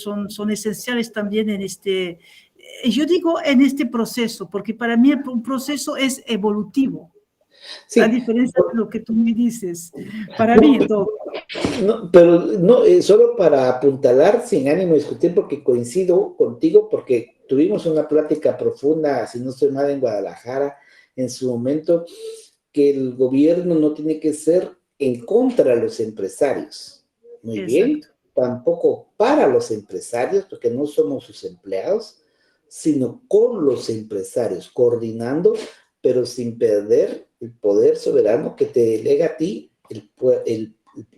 esenciales también en este, yo digo en este proceso, porque para mí un proceso es evolutivo. Sí. A diferencia de lo que tú me dices, para mí todo. No, pero no, solo para apuntalar, sin ánimo de discutir, porque coincido contigo, porque tuvimos una plática profunda, si no estoy mal, en Guadalajara, en su momento, que el gobierno no tiene que ser en contra de los empresarios. Muy Exacto. Bien, tampoco para los empresarios, porque no somos sus empleados, sino con los empresarios, coordinando, pero sin perder el poder soberano que te delega a ti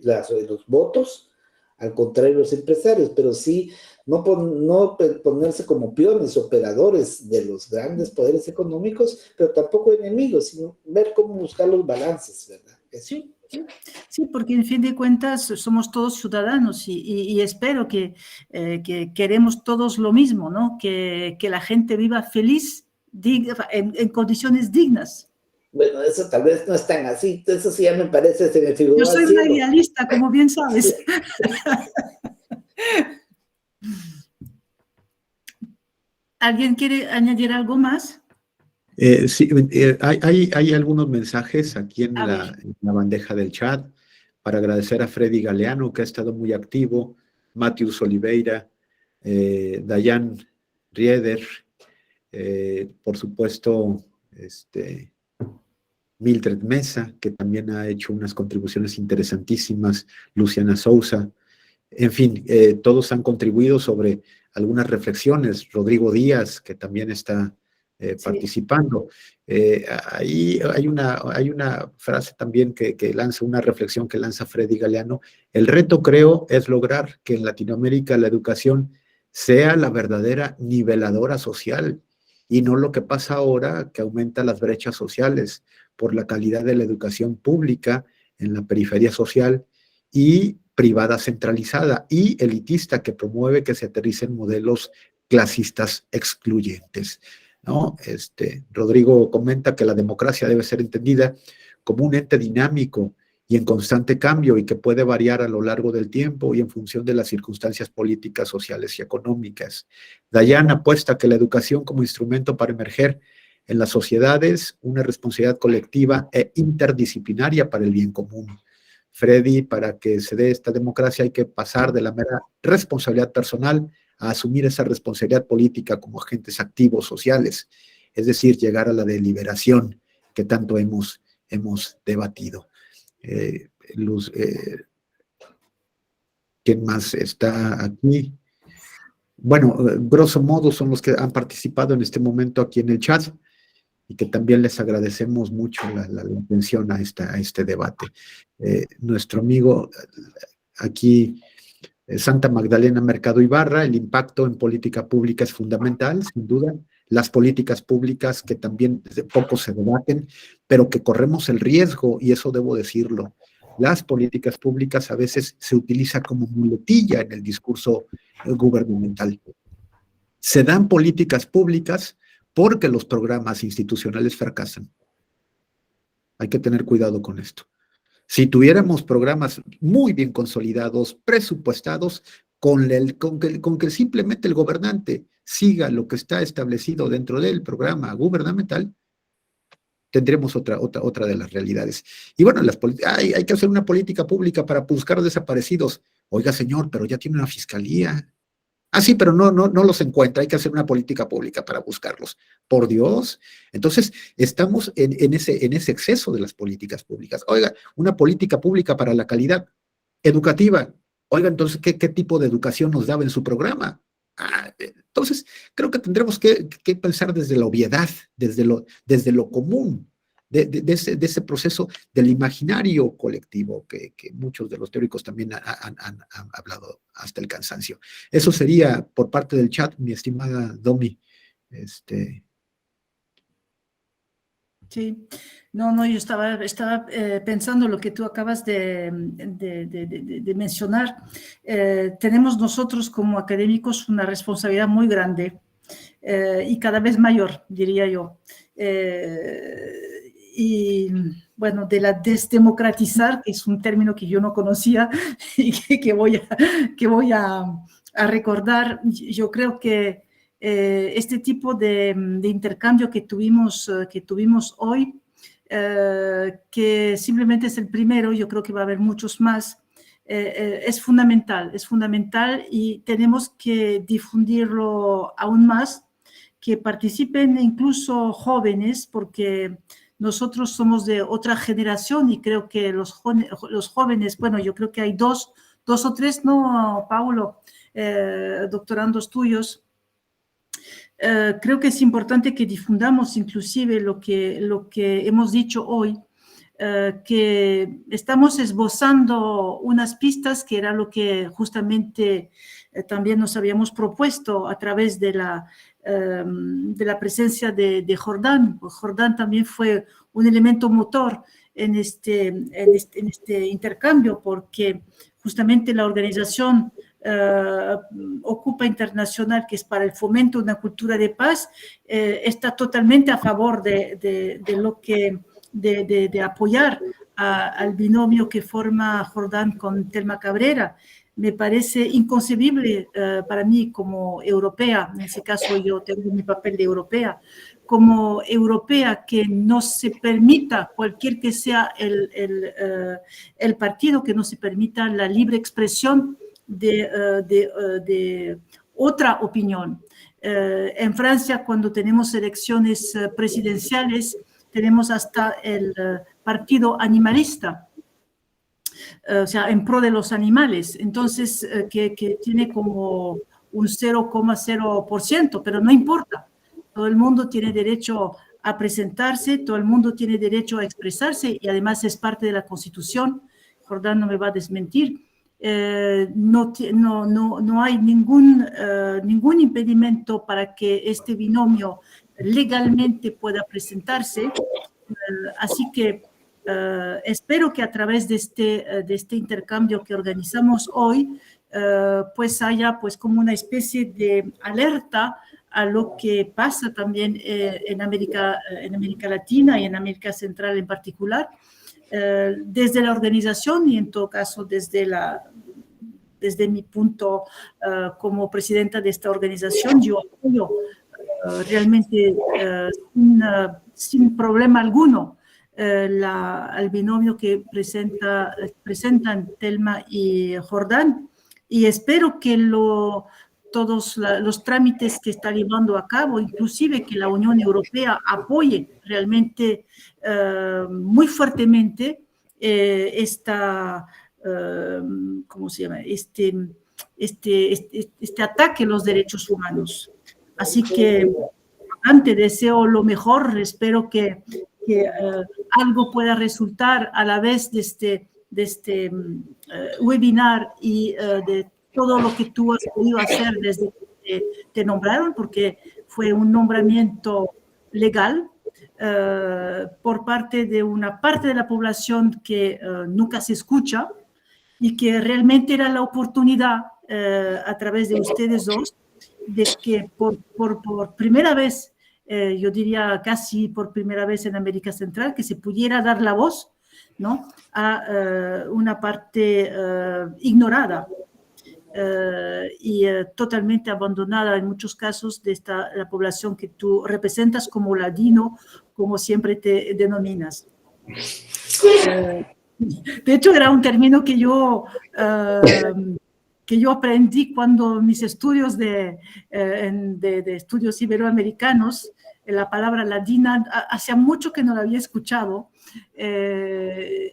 los votos, al contrario de los empresarios, pero sí no ponerse como peones, operadores de los grandes poderes económicos, pero tampoco enemigos, sino ver cómo buscar los balances, ¿verdad? Sí. Sí, porque en fin de cuentas somos todos ciudadanos y espero que queremos todos lo mismo, ¿no? Que la gente viva feliz en condiciones dignas. Bueno, eso tal vez no es tan así, eso sí ya me parece, se me figuró Yo al soy una cielo. idealista, como bien sabes. ¿Alguien quiere añadir algo más? Sí, hay algunos mensajes aquí A ver. en la bandeja del chat para agradecer a Freddy Galeano, que ha estado muy activo, Matheus Oliveira, Dayan Rieder, por supuesto, Mildred Mesa, que también ha hecho unas contribuciones interesantísimas, Luciana Souza, en fin, todos han contribuido sobre algunas reflexiones, Rodrigo Díaz, que también está Sí. participando. Ahí hay una frase también que lanza, una reflexión que lanza Freddy Galeano. El reto, creo, es lograr que en Latinoamérica la educación sea la verdadera niveladora social y no lo que pasa ahora, que aumenta las brechas sociales por la calidad de la educación pública en la periferia social y privada centralizada y elitista que promueve que se aterricen modelos clasistas excluyentes, ¿no? Rodrigo comenta que la democracia debe ser entendida como un ente dinámico y en constante cambio y que puede variar a lo largo del tiempo y en función de las circunstancias políticas, sociales y económicas. Dayan apuesta que la educación como instrumento para emerger en las sociedades una responsabilidad colectiva e interdisciplinaria para el bien común. Freddy, para que se dé esta democracia hay que pasar de la mera responsabilidad personal a asumir esa responsabilidad política como agentes activos sociales, es decir, llegar a la deliberación que tanto hemos debatido. Luz, ¿quién más está aquí? Bueno, grosso modo son los que han participado en este momento aquí en el chat y que también les agradecemos mucho la atención a este debate. Nuestro amigo aquí, Santa Magdalena Mercado Ibarra, el impacto en política pública es fundamental, sin duda. Las políticas públicas que también de poco se debaten, pero que corremos el riesgo, y eso debo decirlo, las políticas públicas a veces se utilizan como muletilla en el discurso gubernamental. Se dan políticas públicas porque los programas institucionales fracasan. Hay que tener cuidado con esto. Si tuviéramos programas muy bien consolidados, presupuestados, con que simplemente el gobernante siga lo que está establecido dentro del programa gubernamental, tendremos otra de las realidades. Y bueno, hay que hacer una política pública para buscar desaparecidos. Oiga, señor, pero ya tiene una fiscalía. Ah, sí, pero no los encuentra, hay que hacer una política pública para buscarlos. Por Dios. Entonces, estamos en ese exceso de las políticas públicas. Oiga, una política pública para la calidad educativa. Oiga, entonces, ¿qué tipo de educación nos daba en su programa? Entonces, creo que tendremos que pensar desde la obviedad, desde lo común, de ese proceso del imaginario colectivo que muchos de los teóricos también han hablado hasta el cansancio. Eso sería por parte del chat, mi estimada Domi. Sí, no, yo estaba pensando lo que tú acabas de mencionar. Tenemos nosotros como académicos una responsabilidad muy grande y cada vez mayor, diría yo. Y bueno, de la desdemocratizar, que es un término que yo no conocía y que voy a recordar, yo creo que este tipo de intercambio que tuvimos hoy, que simplemente es el primero, yo creo que va a haber muchos más, es fundamental y tenemos que difundirlo aún más, que participen incluso jóvenes, porque nosotros somos de otra generación y creo que los jóvenes, bueno, yo creo que hay dos o tres, ¿no, Paulo? Doctorandos tuyos. Creo que es importante que difundamos inclusive lo que hemos dicho hoy, que estamos esbozando unas pistas que era lo que justamente también nos habíamos propuesto a través de la presencia de Jordán. Jordán también fue un elemento motor en este intercambio, porque justamente la organización Ocupa Internacional, que es para el fomento de una cultura de paz, está totalmente a favor de lo que de apoyar al binomio que forma Jordán con Telma Cabrera. Me parece inconcebible para mí como europea, en ese caso yo tengo mi papel de europea, como europea que no se permita, cualquier que sea el partido, que no se permita la libre expresión de otra opinión. En Francia, cuando tenemos elecciones presidenciales, tenemos hasta el partido animalista, o sea, en pro de los animales, entonces que tiene como un 0,0%, pero no importa. Todo el mundo tiene derecho a presentarse, todo el mundo tiene derecho a expresarse y además es parte de la Constitución. Jordán no me va a desmentir. No hay ningún impedimento para que este binomio legalmente pueda presentarse. Así que espero que a través de este intercambio que organizamos hoy, pues haya pues como una especie de alerta a lo que pasa también en América Latina y en América Central en particular, desde la organización y en todo caso desde mi punto como presidenta de esta organización, yo apoyo realmente sin problema alguno al binomio que presentan Telma y Jordán, y espero que todos los trámites que está llevando a cabo, inclusive que la Unión Europea apoye realmente muy fuertemente ¿cómo se llama? Este ataque a los derechos humanos. Así que antes deseo lo mejor, espero que algo pueda resultar a la vez de este webinar y de todo lo que tú has podido hacer desde que te nombraron, porque fue un nombramiento legal por parte de una parte de la población que nunca se escucha y que realmente era la oportunidad a través de ustedes dos de que por primera vez, yo diría casi por primera vez en América Central, que se pudiera dar la voz, ¿no?, a una parte ignorada y totalmente abandonada en muchos casos de la población que tú representas como ladino, como siempre te denominas. De hecho, era un término que yo aprendí cuando mis estudios de estudios iberoamericanos, la palabra ladina, hacía mucho que no la había escuchado.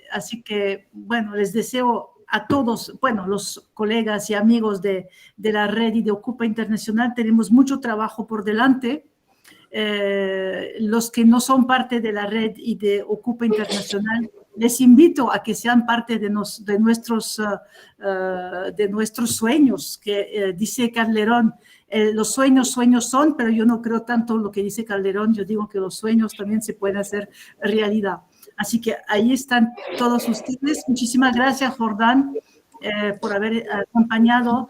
Así que, bueno, les deseo a todos, bueno, los colegas y amigos de la red y de Ocupa Internacional, tenemos mucho trabajo por delante. Los que no son parte de la red y de Ocupa Internacional, les invito a que sean parte de nuestros sueños, que dice Calderón, los sueños son, pero yo no creo tanto lo que dice Calderón, yo digo que los sueños también se pueden hacer realidad. Así que ahí están todos ustedes. Muchísimas gracias, Jordán, por habernos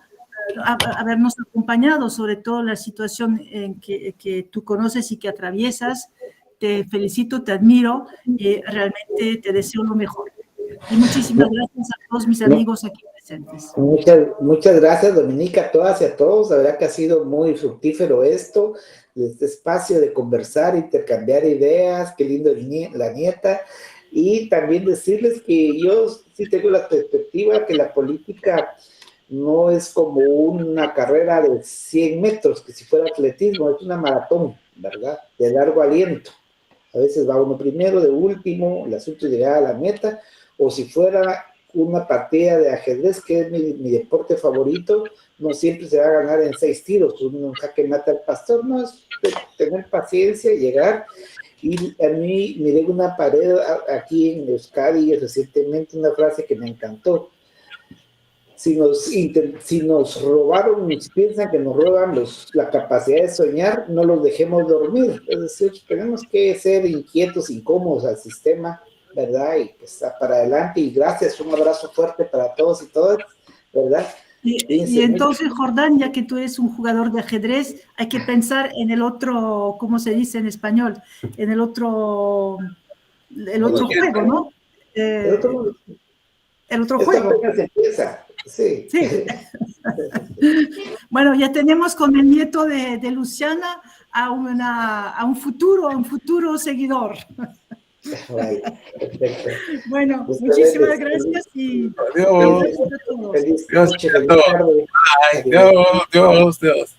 acompañado, sobre todo la situación en que tú conoces y que atraviesas. Te felicito, te admiro y realmente te deseo lo mejor. Y muchísimas gracias a todos mis amigos aquí presentes. Muchas gracias, Dominica, a todas y a todos. La verdad que ha sido muy fructífero este espacio de conversar, intercambiar ideas. Qué lindo la nieta. Y también decirles que yo sí tengo la perspectiva que la política no es como una carrera de 100 metros, que si fuera atletismo, es una maratón, ¿verdad? De largo aliento. A veces va uno primero, de último, el asunto es llegar a la meta, o si fuera una partida de ajedrez, que es mi deporte favorito, no siempre se va a ganar en 6 tiros, un jaque mata al pastor, no, es tener paciencia, llegar. Y a mí miré una pared aquí en Euskadi recientemente, una frase que me encantó. Si nos robaron, si piensan que nos roban la capacidad de soñar, no los dejemos dormir. Es decir, tenemos que ser inquietos, incómodos al sistema, ¿verdad? Y pues para adelante. Y gracias, un abrazo fuerte para todos y todas, ¿verdad? Y entonces, Jordán, ya que tú eres un jugador de ajedrez, hay que pensar en el otro, ¿cómo se dice en español? En el otro el otro juego, ¿no? El otro Esto juego. apenas empieza. Sí. Sí. Bueno, ya tenemos con el nieto de Luciana a un futuro seguidor. Vale, perfecto. Bueno, Pues, muchísimas feliz- gracias y Adiós. gracias a todos. Feliz Dios noche, quiera feliz todo. tarde. Ay, Dios, Dios, Dios.